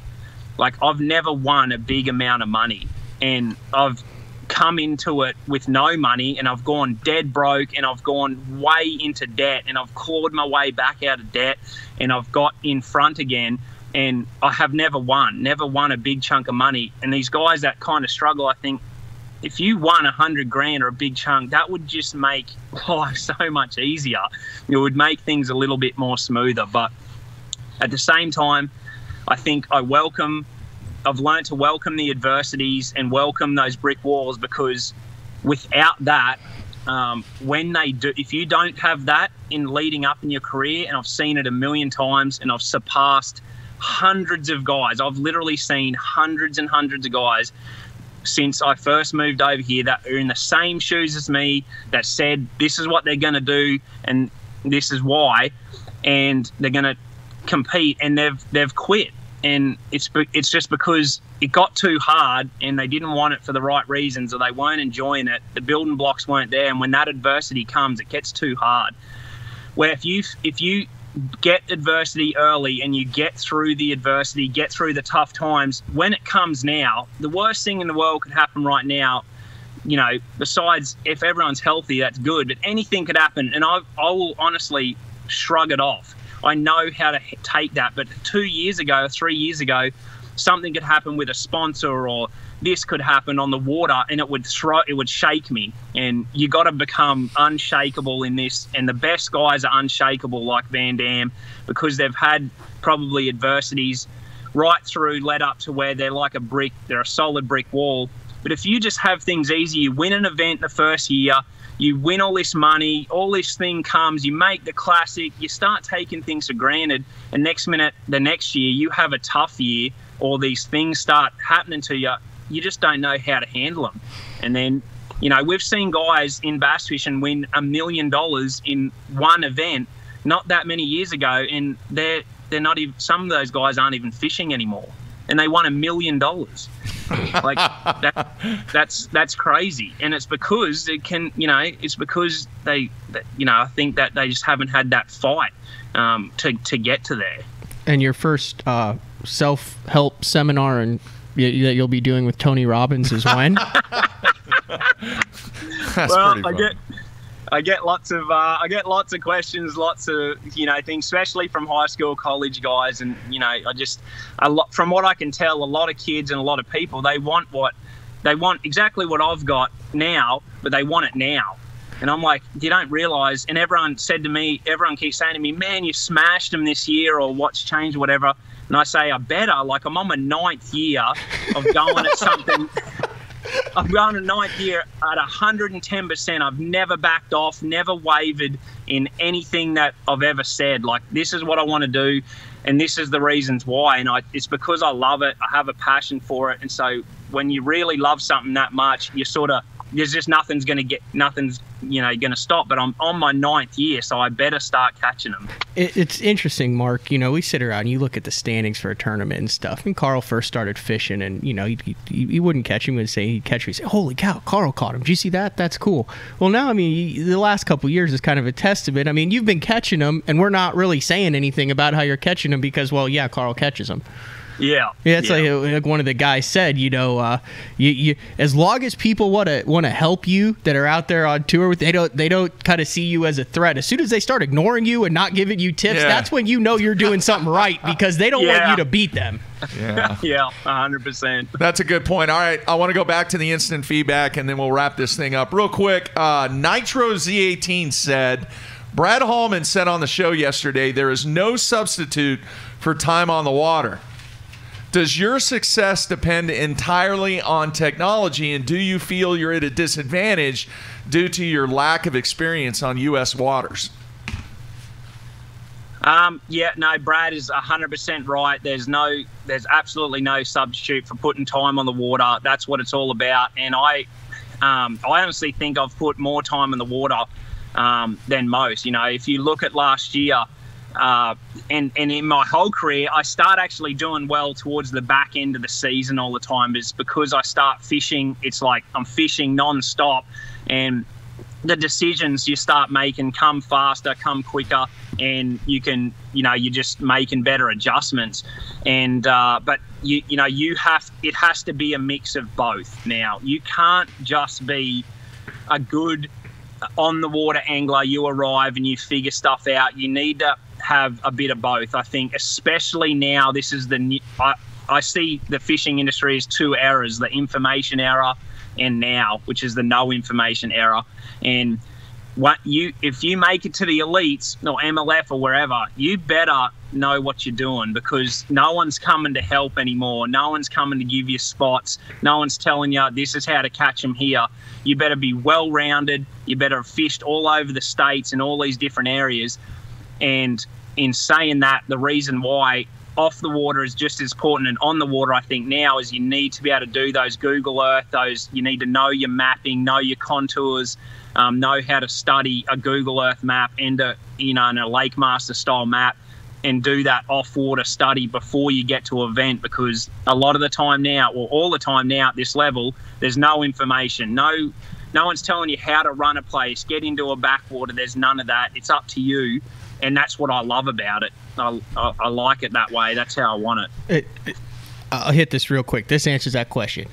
Like, I've never won a big amount of money, and I've come into it with no money, and I've gone dead broke, and I've gone way into debt, and I've clawed my way back out of debt, and I've got in front again, and I have never won a big chunk of money. And these guys that kind of struggle, I think, if you won $100,000 or a big chunk, that would just make life so much easier. It would make things a little bit more smoother. But at the same time, I think I've learned to welcome the adversities and welcome those brick walls, because without that, if you don't have that in leading up in your career, and I've seen it a million times, and I've surpassed hundreds of guys. I've literally seen hundreds and hundreds of guys since I first moved over here that are in the same shoes as me, that said this is what they're going to do and this is why, and they're going to compete, and they've quit. And it's just because it got too hard and they didn't want it for the right reasons, or they weren't enjoying it. The building blocks weren't there, and when that adversity comes, it gets too hard. Where if you get adversity early and you get through the adversity, get through the tough times, when it comes now, the worst thing in the world could happen right now, you know, besides if everyone's healthy, that's good, but anything could happen, and I will honestly shrug it off. I know how to take that. But 2 years ago, 3 years ago, something could happen with a sponsor, or this could happen on the water, and it would shake me. And you got to become unshakable in this. And the best guys are unshakable, like Van Dam, because they've had probably adversities right through, led up to where they're like a brick. They're a solid brick wall. But if you just have things easy, you win an event the first year, you win all this money, all this thing comes, you make the classic, you start taking things for granted, and the next year you have a tough year, or these things start happening to you, you just don't know how to handle them. And then, you know, we've seen guys in bass fishing win $1 million in one event not that many years ago, and they're not even, some of those guys aren't even fishing anymore, and they won $1 million. Like that's crazy. And it's because it's because they I think that they just haven't had that fight to get to there. And your first self-help seminar that you'll be doing with Tony Robbins is when? Well, I get lots of questions, lots of things, especially from high school, college guys, and from what I can tell, a lot of kids and a lot of people, they want exactly what I've got now, but they want it now. And I'm like, you don't realize. And everyone keeps saying to me, man, you smashed them this year, or what's changed, whatever. And I say, I better. Like, I'm on my 9th year of going at something. I've gone a 9th year at 110%. I've never backed off, never wavered in anything that I've ever said. Like, this is what I want to do, and this is the reasons why. And it's because I love it. I have a passion for it. And so when you really love something that much, you sort of, there's just nothing's going to stop. But I'm on my 9th year, so I better start catching them. It's interesting, Mark. We sit around and you look at the standings for a tournament and stuff. And Carl first started fishing, and he wouldn't catch him. He'd say he'd catch him. He'd say, "Holy cow, Carl caught him! Did you see that? That's cool." Well, now the last couple of years is kind of a testament. You've been catching them, and we're not really saying anything about how you're catching them because, well, yeah, Carl catches them. Yeah, it's like one of the guys said, you as long as people want to help you that are out there on tour with, they don't kind of see you as a threat. As soon as they start ignoring you and not giving you tips, that's when you're doing something right, because they don't want you to beat them. Yeah, yeah, 100%. That's a good point. All right, I want to go back to the instant feedback, and then we'll wrap this thing up real quick. Nitro Z18 said, Brad Hallman said on the show yesterday, there is no substitute for time on the water. Does your success depend entirely on technology, and do you feel you're at a disadvantage due to your lack of experience on U.S. waters? Brad is 100% right. There's absolutely no substitute for putting time on the water. That's what it's all about. And I honestly think I've put more time in the water than most. If you look at last year, and in my whole career, I start actually doing well towards the back end of the season all the time. Is because I start fishing. It's like I'm fishing non-stop, and the decisions you start making come faster, come quicker, and you're just making better adjustments. And but it has to be a mix of both. Now, you can't just be a good on the water angler. You arrive and you figure stuff out. You need to have a bit of both. I think, especially now, this is the new, I see the fishing industry as 2 eras: the information era and now, which is the no information era. And if you make it to the elites or MLF or wherever, you better know what you're doing, because no one's coming to help anymore. No one's coming to give you spots. No one's telling you this is how to catch them here. You better be well-rounded. You better have fished all over the states in all these different areas. And in saying that, the reason why off the water is just as important, and on the water, I think now, is you need to be able to do those Google Earth, you need to know your mapping, know your contours, know how to study a Google Earth map and a Lake Master style map, and do that off-water study before you get to an event. Because a lot of the time now, or all the time now at this level, there's no information. No one's telling you how to run a place, get into a backwater. There's none of that. It's up to you. And that's what I love about it. I like it that way. That's how I want it. I'll hit this real quick. This answers that question.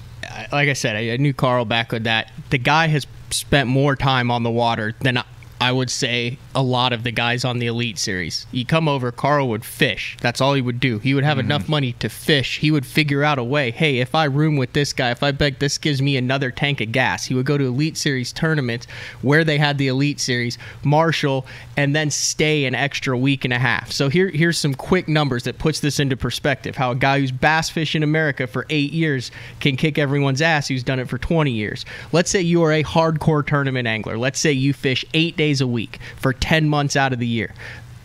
Like I said, I knew Carl back with that. The guy has spent more time on the water than I would say a lot of the guys on the Elite Series. You come over, Carl would fish. That's all he would do. He would have enough money to fish. He would figure out a way. Hey, if I room with this guy, if I bet this gives me another tank of gas. He would go to Elite Series tournaments where they had the Elite Series, marshal, and then stay an extra week and a half. So here's some quick numbers that puts this into perspective. How a guy who's bass fished in America for 8 years can kick everyone's ass who's done it for 20 years. Let's say you are a hardcore tournament angler. Let's say you fish 8 days a week for 10 months out of the year,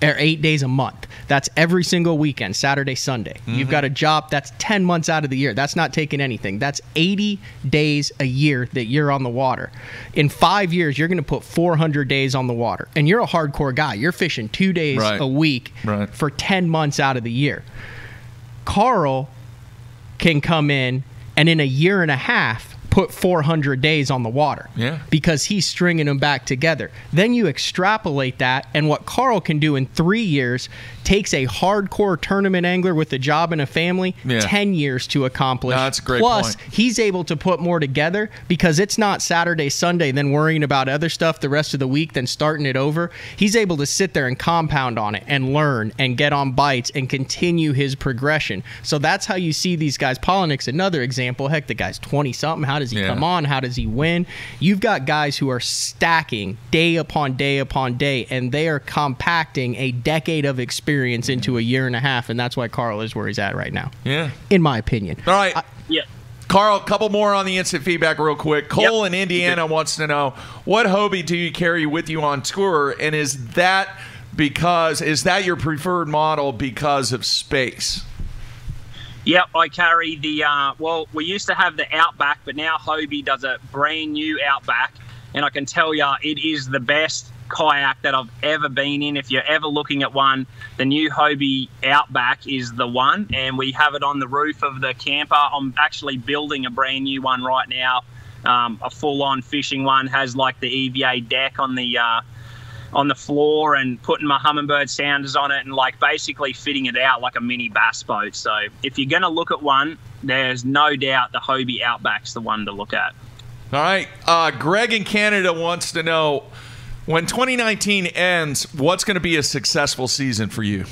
or 8 days a month. That's every single weekend, Saturday, Sunday. You've got a job that's 10 months out of the year. That's not taking anything. That's 80 days a year that you're on the water. In 5 years, you're going to put 400 days on the water. And you're a hardcore guy. You're fishing 2 days a week for 10 months out of the year. Carl can come in and in a year and a half put 400 days on the water because he's stringing them back together. Then you extrapolate that, and what Carl can do in 3 years takes a hardcore tournament angler with a job and a family 10 years to accomplish. No, that's a great Plus, point. he's able to put more together because it's not Saturday, Sunday, then worrying about other stuff the rest of the week, then starting it over. He's able to sit there and compound on it and learn and get on bites and continue his progression. So that's how you see these guys. Polinick's another example. Heck, the guy's 20-something. How does he come on? How does he win? You've got guys who are stacking day upon day upon day, and they are compacting a decade of experience into a year and a half, and that's why Carl is where he's at right now. In my opinion. All right. Carl, a couple more on the instant feedback real quick. Cole in Indiana wants to know, what Hobie do you carry with you on tour, and is that your preferred model because of space? Yep, I carry the, well, we used to have the Outback, but now Hobie does a brand new Outback, and I can tell you it is the best kayak that I've ever been in. If you're ever looking at one, the new Hobie Outback is the one, and we have it on the roof of the camper. I'm actually building a brand new one right now, a full-on fishing one, has like the EVA deck on the floor, and putting my Humminbird sounders on it, and like basically fitting it out like a mini bass boat. So if you're going to look at one, there's no doubt the Hobie Outback's the one to look at. All right. Greg in Canada wants to know, when 2019 ends, what's going to be a successful season for you?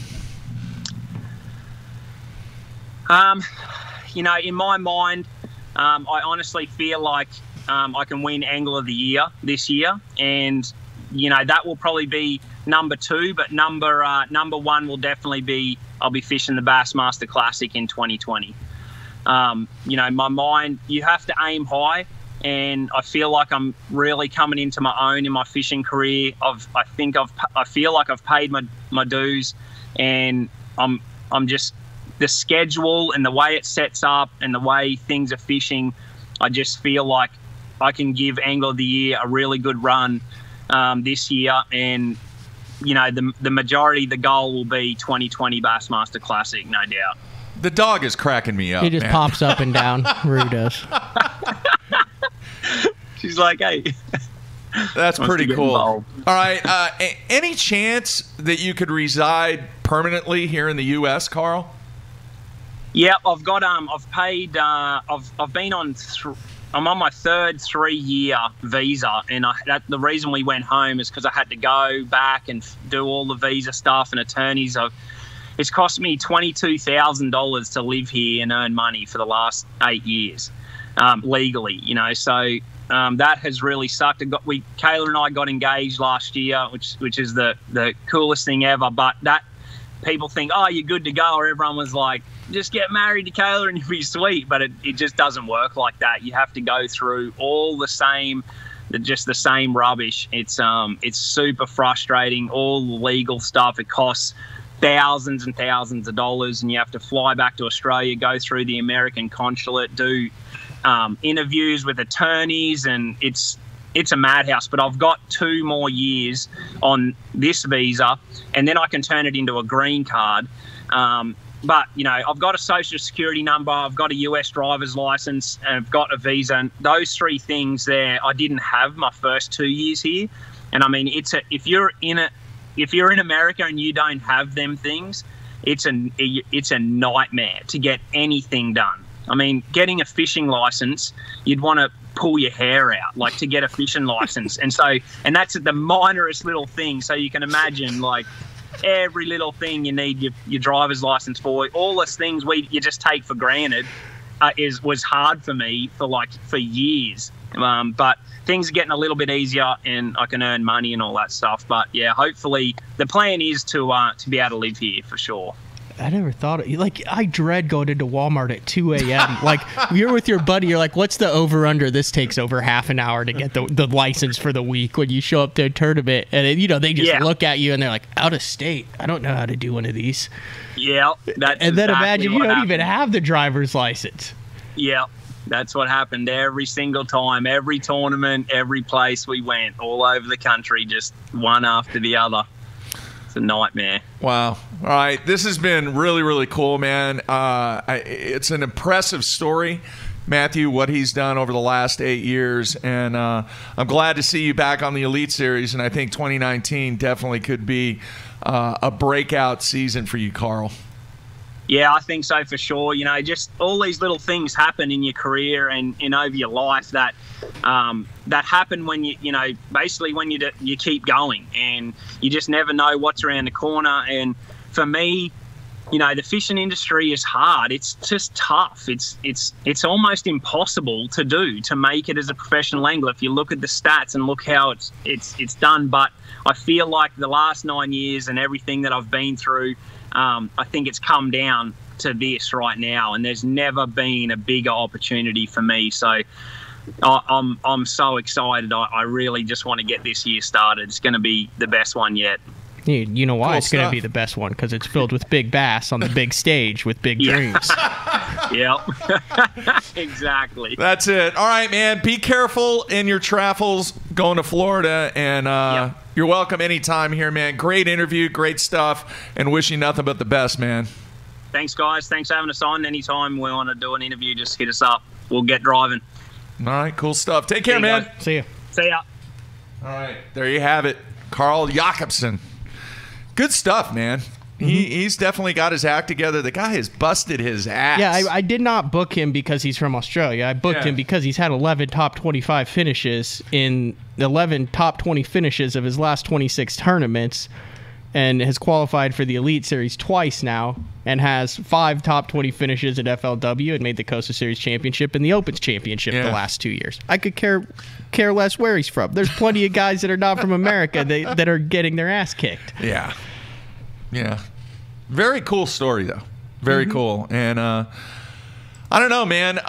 You know, in my mind, I honestly feel like I can win Angler of the Year this year, and you know that will probably be number 2, but number 1 will definitely be I'll be fishing the Bassmaster Classic in 2020. You know, in my mind, you have to aim high. And I feel like I'm really coming into my own in my fishing career. I feel like I've paid my dues, and I'm just, the schedule and the way it sets up and the way things are fishing, I just feel like I can give Angler of the Year a really good run this year. And you know, the majority, the goal will be 2020 Bassmaster Classic, no doubt. The dog is cracking me up. He just pops up and down. Rue does. She's like, hey. That's pretty cool. All right. Any chance that you could reside permanently here in the U.S., Carl? Yeah, I've got I've paid. I've been on. I'm on my third 3-year visa, and the reason we went home is because I had to go back and do all the visa stuff and attorneys. It's cost me $22,000 to live here and earn money for the last 8 years, legally. You know, so that has really sucked. Kayla and I got engaged last year, which is the coolest thing ever. But that people think, oh, you're good to go, or everyone was like, just get married to Kayla and you'll be sweet. But it just doesn't work like that. You have to go through all the same rubbish. It's super frustrating. All the legal stuff. It costs thousands and thousands of dollars, and you have to fly back to Australia, go through the American consulate, do interviews with attorneys, and it's a madhouse. But I've got 2 more years on this visa, and then I can turn it into a green card. But, you know, I've got a social security number, I've got a US driver's license, and I've got a visa. And those 3 things there, I didn't have my first 2 years here. And I mean, if you're in America and you don't have them things, it's a nightmare to get anything done. I mean, getting a fishing license, you'd want to pull your hair out, like, to get a fishing license. And that's the minorest little thing. So you can imagine, like, every little thing you need your driver's license for, all those things you just take for granted, was hard for me for years. But things are getting a little bit easier, and I can earn money and all that stuff. But yeah, hopefully the plan is to be able to live here for sure. I never thought of, like, I dread going into Walmart at 2 a.m. Like, you're with your buddy, you're like, what's the over-under? This takes over half an hour to get the license for the week when you show up to a tournament. And, they just look at you and they're like, out of state. I don't know how to do one of these. Yeah. And then imagine you don't even have the driver's license. Yeah. That's what happened every single time, every tournament, every place we went, all over the country, just one after the other. It's a nightmare. Wow. All right. This has been really, really cool, man. It's an impressive story, Matthew, what he's done over the last 8 years. And I'm glad to see you back on the Elite Series. And I think 2019 definitely could be a breakout season for you, Carl. Yeah, I think so for sure. Just all these little things happen in your career and over your life that happen when basically when you keep going, and you just never know what's around the corner. And for me, the fishing industry is hard. It's just tough. It's almost impossible to make it as a professional angler if you look at the stats and look how it's done. But I feel like the last 9 years and everything that I've been through, I think it's come down to this right now, and there's never been a bigger opportunity for me. So I'm so excited. I really just want to get this year started. It's going to be the best one yet. You know why Cool it's going to stuff. be the best one? Because it's filled with big bass on the big stage with big dreams. Yep. Exactly. That's it. All right, man. Be careful in your travels going to Florida, and you're welcome anytime here, man. Great interview, great stuff, and wish you nothing but the best, man. Thanks, guys. Thanks for having us on. Anytime we want to do an interview, just hit us up. We'll get driving. All right, cool stuff. Take care, See you man. guys. See ya. See ya. All right, there you have it. Carl Jocumsen. Good stuff, man. He's definitely got his act together. The guy has busted his ass. Yeah, I did not book him because he's from Australia. I booked him because he's had 11 top 25 finishes in 11 top 20 finishes of his last 26 tournaments, and has qualified for the Elite Series twice now, and has 5 top 20 finishes at FLW and made the Coastal Series Championship and the Opens Championship the last 2 years. I could care less where he's from. There's plenty of guys that are not from America that are getting their ass kicked. Yeah. Yeah. Very cool story, though. Very cool. And I don't know, man.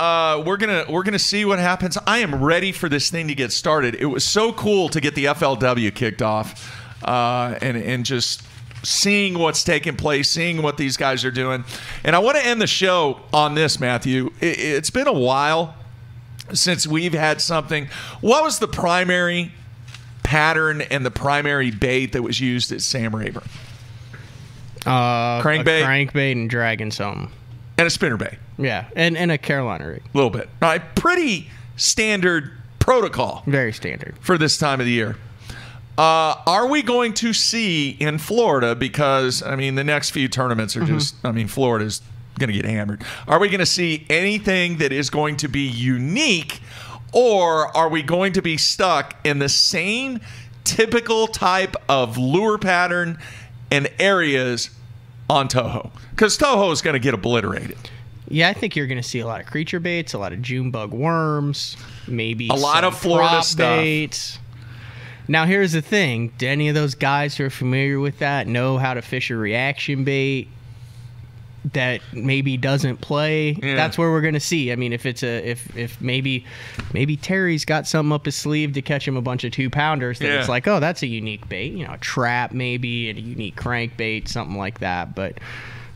We're gonna see what happens. I am ready for this thing to get started. It was so cool to get the FLW kicked off, and just seeing what's taking place, seeing what these guys are doing. And I want to end the show on this, Matthew. It's been a while since we've had something. What was the primary pattern and the primary bait that was used at Sam Rayburn? Crankbait? A crankbait and dragging something. And a spinnerbait. Yeah, and a Carolina rig. A little bit. All right, pretty standard protocol Very standard. for this time of the year. Are we going to see in Florida, because, I mean, the next few tournaments are just, I mean, Florida's going to get hammered. Are we going to see anything that is going to be unique, or are we going to be stuck in the same typical type of lure pattern and areas on Toho? Because Toho is going to get obliterated. Yeah, I think you're going to see a lot of creature baits, a lot of June bug worms, maybe A lot some of Florida prop stuff. baits. Now, here's the thing. Do any of those guys who are familiar with that know how to fish a reaction bait that maybe doesn't play? Yeah. That's where we're going to see. I mean, if maybe Terry's got something up his sleeve to catch him a bunch of 2-pounders, then it's like, oh, that's a unique bait. You know, a trap maybe, and a unique crankbait, something like that. But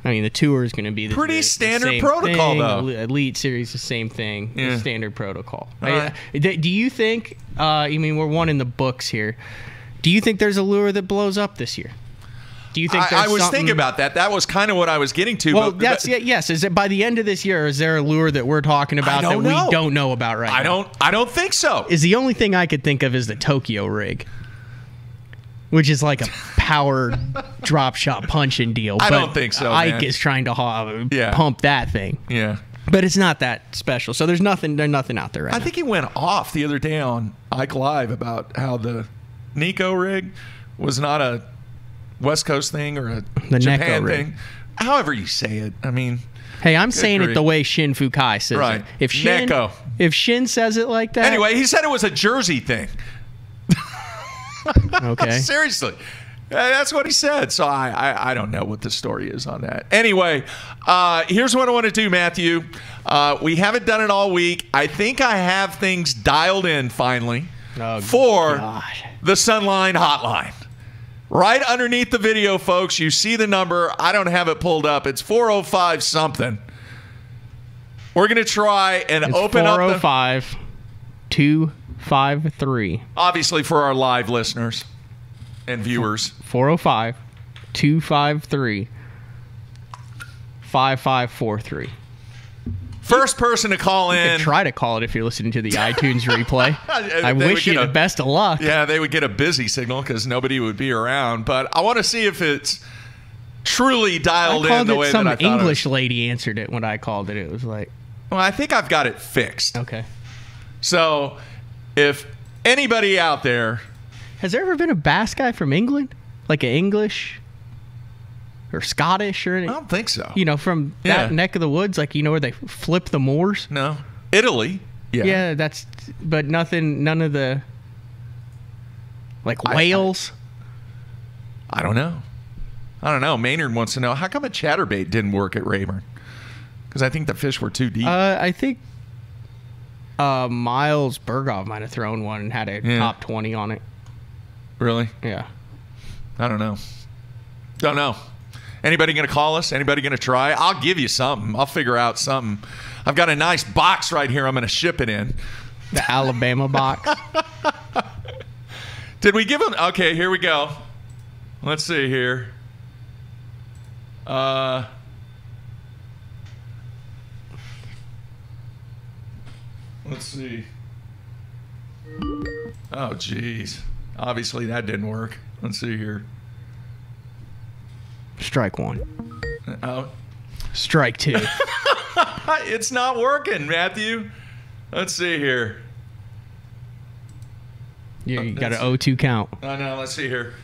I mean, the tour is going to be Pretty the standard same protocol, thing. though. Elite Series, the same thing. Yeah. The standard protocol. All right. Do you think? I mean, we're one in the books here. Do you think there's a lure that blows up this year? Do you think there's I was something... thinking about that. That was kind of what I was getting to. Well, but yes. Is it by the end of this year? Is there a lure that we're talking about that we don't know about right now? I don't think so. Is the only thing I could think of is the Tokyo rig, which is like a power drop shot punching deal. I but don't think so, Ike man. is trying to pump that thing. Yeah. But it's not that special. So there's nothing out there right I now. think he went off the other day on Ike Live about how the Nico rig was not a West Coast thing or a The Japan Neko rig. thing. However you say it. I mean, Hey, I'm saying grief. it the way Shin Fukai says Right. it. If Shin, Neko. if Shin says it like that, anyway, he said it was a Jersey thing. okay. Seriously. That's what he said. So I don't know what the story is on that. Anyway, here's what I want to do, Matthew. We haven't done it all week. I think I have things dialed in finally for the SUNLINE hotline. Right underneath the video, folks, you see the number. I don't have it pulled up. It's 405 something. We're going to try and open up the 405 253. Obviously for our live listeners and viewers. 405 253 5543. First person to call You in. could try to call it if you're listening to the iTunes replay. I They wish would you get the best of luck. Yeah, they would get a busy signal because nobody would be around. But I want to see if it's truly dialed in the way that some I thought English lady answered it when I called it. It was like, Well, I think I've got it fixed. okay. So if anybody out there, Has there ever been a bass guy from England? Like an English or Scottish or I anything? don't think so. You know, from Yeah. that neck of the woods, like, you know, where they flip the moors? No. Italy. Yeah. Yeah, that's, but none of the, like, Wales. I don't know. Maynard wants to know, how come a chatterbait didn't work at Rayburn? Because I think the fish were too deep. I think Miles Berghoff might have thrown one and had a top 20 on it. Really? Yeah. I don't know. Don't know. Anybody going to call us? Anybody going to try? I'll give you something. I'll figure out something. I've got a nice box right here I'm going to ship it in. The Alabama box. Did we give him? Okay, here we go. Let's see here. Let's see. Oh, geez. Obviously, that didn't work. Let's see here. Strike one. Oh, Strike two. it's not working, Matthew. Let's see here. You got an 0-2 count. Oh, no, let's see here.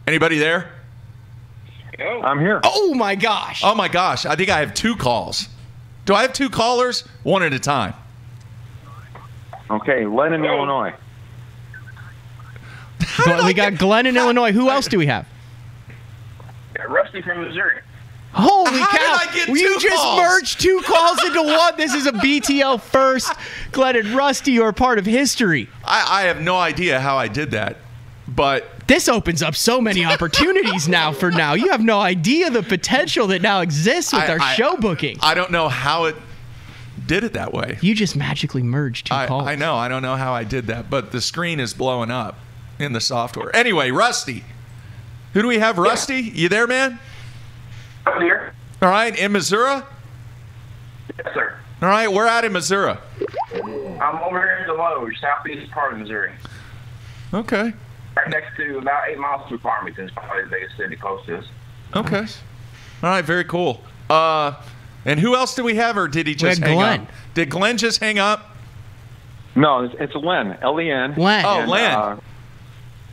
Anybody there? I'm here. Oh, my gosh. Oh, my gosh. I think I have two calls. Do I have two callers? One at a time. Okay, Len in Illinois. We got Glenn in Illinois. Who else do we have? Rusty from Missouri. Holy How cow. did I get You two just calls? merged two calls into one. This is a BTL first. Glenn and Rusty are part of history. I have no idea how I did that, but This opens up so many opportunities now for now. You have no idea the potential that now exists with our show booking. I don't know how it did it that way. You just magically merged two calls. I know. I don't know how I did that, but the screen is blowing up in the software. Anyway, Rusty. Who do we have? Rusty? You there, man? I'm here. All right, in Missouri? Yes, sir. All right, we're out in Missouri. I'm over here in Deloge, southeast part of Missouri. Okay. Right next to about 8 miles from Farmington. It's probably the biggest city close to us. Okay. All right, very cool. And who else do we have, or did he just had hang Glenn. up? Did Glenn just hang up? No, it's Len. L-E-N. Len. Oh, And, Len.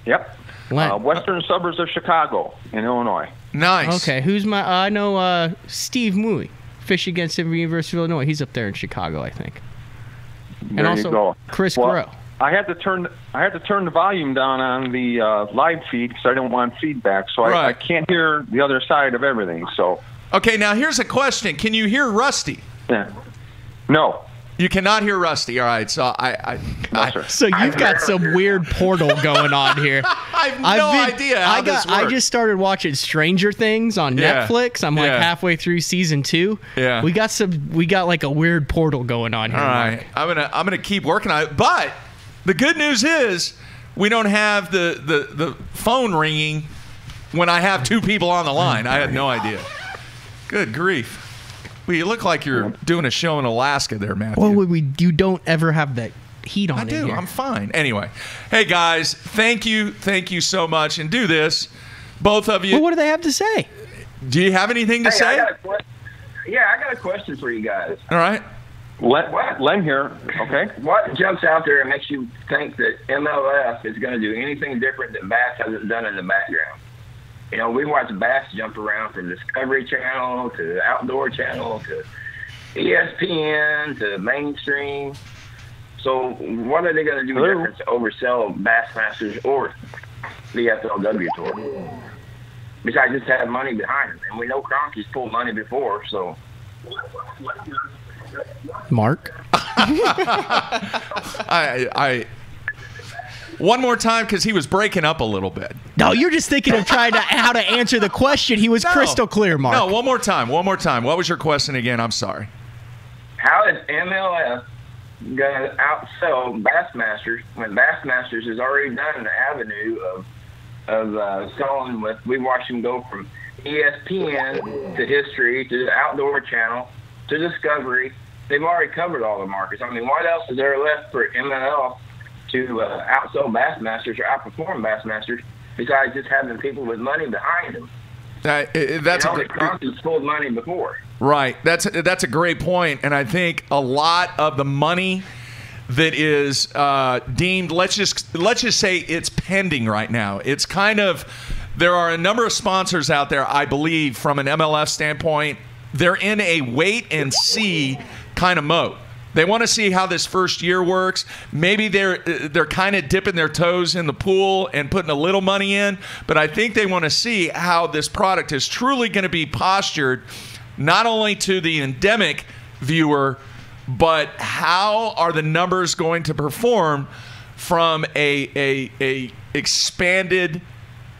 Yep. Len. Western suburbs of Chicago in Illinois. Nice. Okay, who's my... I know Steve Mui, Fish Against the University of Illinois. He's up there in Chicago, I think. There And also you go. Chris Well, Groh. I had to turn the volume down on the live feed because I don't want feedback, so I Right. can't hear the other side of everything. So Okay, now here's a question. Can you hear Rusty? yeah. No. You cannot hear Rusty. All right, so I So you've got some weird portal going on here. I have no idea how this I works. just started watching Stranger Things on Yeah. Netflix. I'm like Yeah. halfway through season 2. Yeah. We got like a weird portal going on here. All right, I'm gonna keep working on it. But the good news is we don't have the phone ringing when I have two people on the line. I had no idea. Good grief. Well, you look like you're doing a show in Alaska there, Matthew. Well, you don't ever have that heat on I in do. here. I'm fine. Anyway, hey guys, thank you so much, and do this, both of you. Well, what do they have to say? Do you have anything to Hey, say? I got a question for you guys. All right. Len here. Okay. What jumps out there and makes you think that MLF is going to do anything different that Bass hasn't done in the background? You know, we watch Bass jump around from Discovery Channel to the Outdoor Channel to ESPN to mainstream. So what are they going to do different to oversell Bassmasters or the FLW Tour? Besides just have money behind them. And we know Cronky's pulled money before, so... Mark? One more time, because he was breaking up a little bit. No, you're just thinking of trying to how to answer the question. He was crystal clear, Mark. No, one more time. What was your question again? I'm sorry. How is MLF going to outsell Bassmasters when Bassmasters has already done an avenue of selling with? We watched them go from ESPN to History to the Outdoor Channel to Discovery. They've already covered all the markets. I mean, what else is there left for MLF to outsell Bassmasters or outperform Bassmasters besides just having people with money behind them? Cronky's pulled money before. Right. That's a great point, and I think a lot of the money that is deemed, let's just say it's pending right now. It's kind of, there are a number of sponsors out there, I believe, from an MLF standpoint, they're in a wait and see kind of mode. They want to see how this first year works. Maybe they're kind of dipping their toes in the pool and putting a little money in, but I think they want to see how this product is truly going to be postured not only to the endemic viewer, but how are the numbers going to perform from a expanded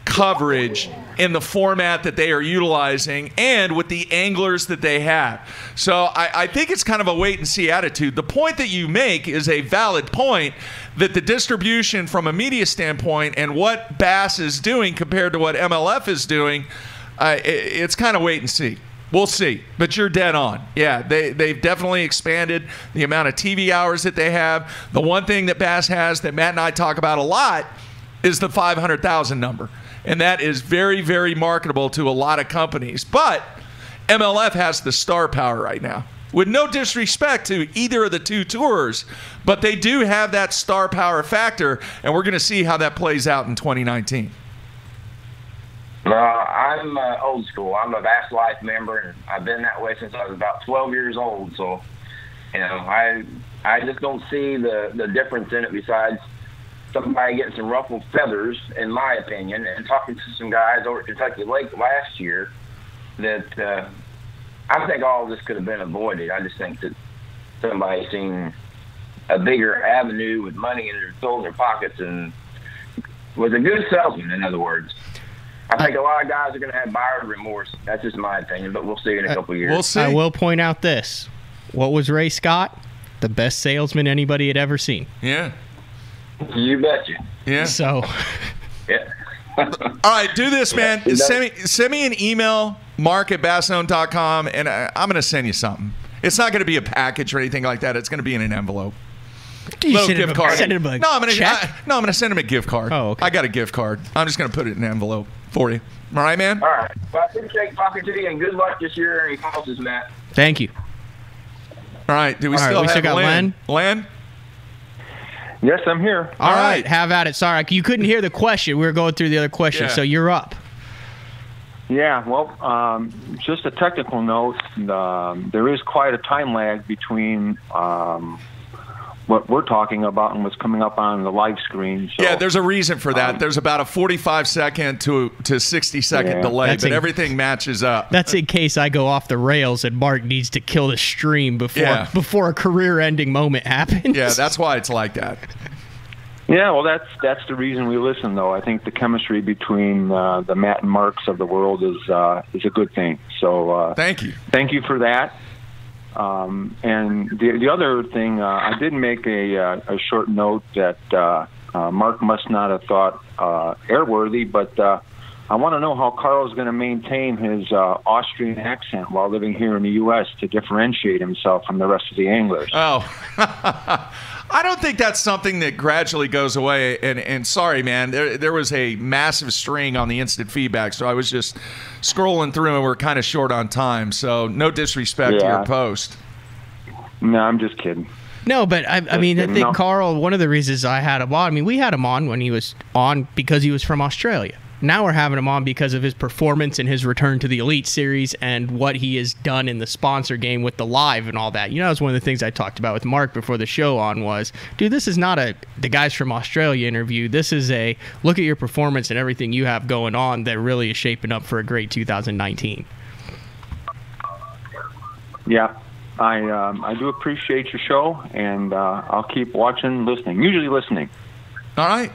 coverage in the format that they are utilizing and with the anglers that they have. So I think it's kind of a wait and see attitude. The point that you make is a valid point, that the distribution from a media standpoint and what Bass is doing compared to what MLF is doing, it's kind of wait and see. We'll see, but you're dead on. Yeah, they've definitely expanded the amount of TV hours that they have. The one thing that Bass has that Matt and I talk about a lot is the 500,000 number. And that is very, very marketable to a lot of companies. But MLF has the star power right now. With no disrespect to either of the two tours, but they do have that star power factor, and we're going to see how that plays out in 2019. I'm old school. I'm a Bass Life member, and I've been that way since I was about 12 years old. So, you know, I just don't see the difference in it besides somebody getting some ruffled feathers, in my opinion, and talking to some guys over at Kentucky Lake last year that I think all of this could have been avoided. I just think that somebody seen a bigger avenue with money in their pockets and was a good salesman, in other words. I think a lot of guys are going to have buyer's remorse. That's just my opinion, but we'll see in a couple of years. We'll see. I will point out this. What was Ray Scott? The best salesman anybody had ever seen. Yeah. You betcha. Yeah. So. Yeah. All right, do this, man. Send me an email, mark@bassown.com, and I'm going to send you something. It's not going to be a package or anything like that. It's going to be in an envelope. Little gift card. Send him a I'm going to send him a gift card. Oh, okay. I got a gift card. I'm just going to put it in an envelope for you. All right, man? All right. Well, I appreciate talking to you, and good luck this year in your causes, Matt. Thank you. All right. Do we still have got Len? Len? Yes, I'm here. All right. Have at it. Sorry, you couldn't hear the question. We were going through the other question, so you're up. Yeah, well, just a technical note, there is quite a time lag between what we're talking about and what's coming up on the live screen. So, yeah, there's a reason for that. There's about a 45-second to 60-second delay, but everything matches up. That's in case I go off the rails and Mark needs to kill the stream before a career-ending moment happens. Yeah, that's why it's like that. Yeah, well, that's the reason we listen, though. I think the chemistry between the Matt and Marks of the world is a good thing. So thank you for that. And the other thing, I did make a short note that Mark must not have thought airworthy, but I want to know how Carl's going to maintain his Austrian accent while living here in the U.S. to differentiate himself from the rest of the anglers. Oh, I don't think that's something that gradually goes away. And sorry, man, there was a massive string on the instant feedback, so I was just scrolling through, and we're kind of short on time. So no disrespect to your post. No, I'm just kidding. No, but I mean, I think Carl, one of the reasons I had him on, I mean, we had him on when he was on because he was from Australia. Now we're having him on because of his performance and his return to the Elite Series and what he has done in the sponsor game with the live and all that. You know, that was one of the things I talked about with Mark before the show on was, dude, this is not the guys from Australia interview. This is a look at your performance and everything you have going on that really is shaping up for a great 2019. Yeah. I do appreciate your show, and I'll keep watching, listening, usually listening. All right.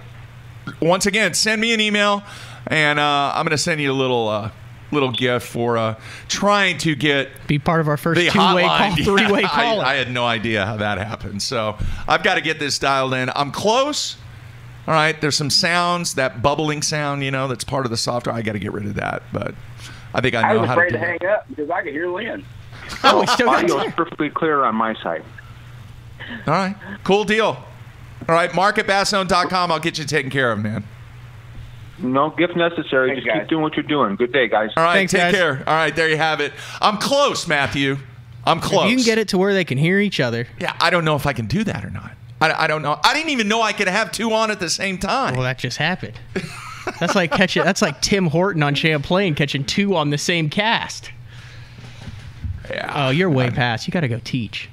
Once again, send me an email, and I'm going to send you a little gift for trying to be part of our first two-way call, three-way call. I had no idea how that happened, so I've got to get this dialed in. I'm close. All right. There's some sounds, that bubbling sound, that's part of the software. I got to get rid of that, but I think I know how to do it. I was afraid to hang up because I could hear Lynn. Oh, audio is perfectly clear on my side. All right. Cool deal. All right. Mark at basshone.com. I'll get you taken care of, man. No gift necessary. Just keep doing what you're doing. Good day, guys. All right. Thanks, take guys. care. All right. There you have it. I'm close, Matthew. I'm close. If you can get it to where they can hear each other. Yeah. I don't know if I can do that or not. I don't know. I didn't even know I could have two on at the same time. Well, that just happened. That's like That's like Tim Horton on Champlain catching two on the same cast. Yeah. Oh, you're way past. You got to go teach.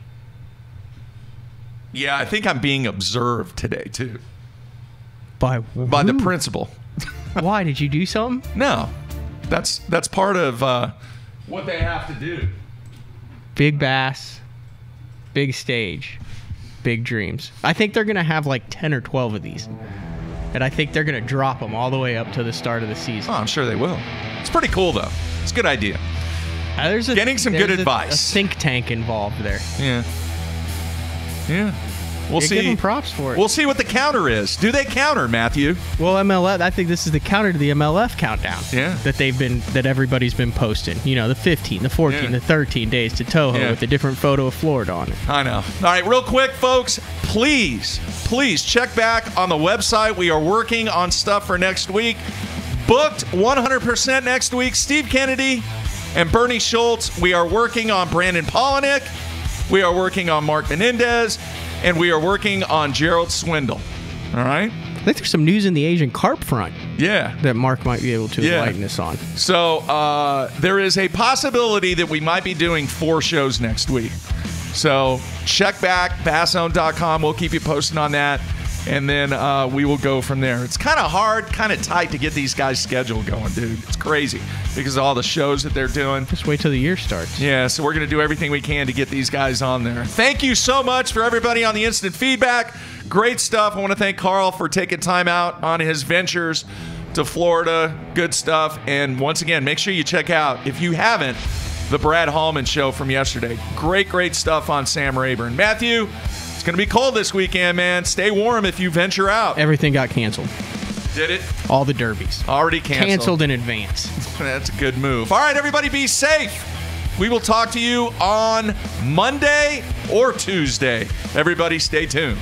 Yeah, I think I'm being observed today, too. By the principal. Why? Did you do something? No. That's part of what they have to do. Big bass, big stage, big dreams. I think they're going to have like 10 or 12 of these. And I think they're going to drop them all the way up to the start of the season. Oh, I'm sure they will. It's pretty cool, though. It's a good idea. Getting some good advice. A think tank involved there. Yeah. Yeah. We'll see. Give them props for it. We'll see what the counter is. Do they counter, Matthew? Well, MLF. I think this is the counter to the MLF countdown. Yeah. That everybody's been posting. The 15, the 14, the 13 days to Toho with a different photo of Florida on it. I know. All right, real quick, folks. Please check back on the website. We are working on stuff for next week. Booked 100% next week. Steve Kennedy and Bernie Schultz. We are working on Brandon Polinick. We are working on Mark Menendez. And we are working on Gerald Swindle. All right? I think there's some news in the Asian carp front. Yeah. That Mark might be able to enlighten us on. So there is a possibility that we might be doing 4 shows next week. So check back, basshone.com. We'll keep you posted on that. And then we will go from there. It's kind of hard, kind of tight to get these guys' schedule going, dude. It's crazy because of all the shows that they're doing. Just wait till the year starts. Yeah, so we're going to do everything we can to get these guys on there. Thank you so much for everybody on the instant feedback. Great stuff. I want to thank Carl for taking time out on his ventures to Florida. Good stuff. And once again, make sure you check out, if you haven't, the Brad Hallman show from yesterday. Great stuff on Sam Rayburn. Matthew, it's going to be cold this weekend, man. Stay warm if you venture out. Everything got canceled. Did it? All the derbies. Already canceled. Canceled in advance. That's a good move. All right, everybody be safe. We will talk to you on Monday or Tuesday. Everybody stay tuned.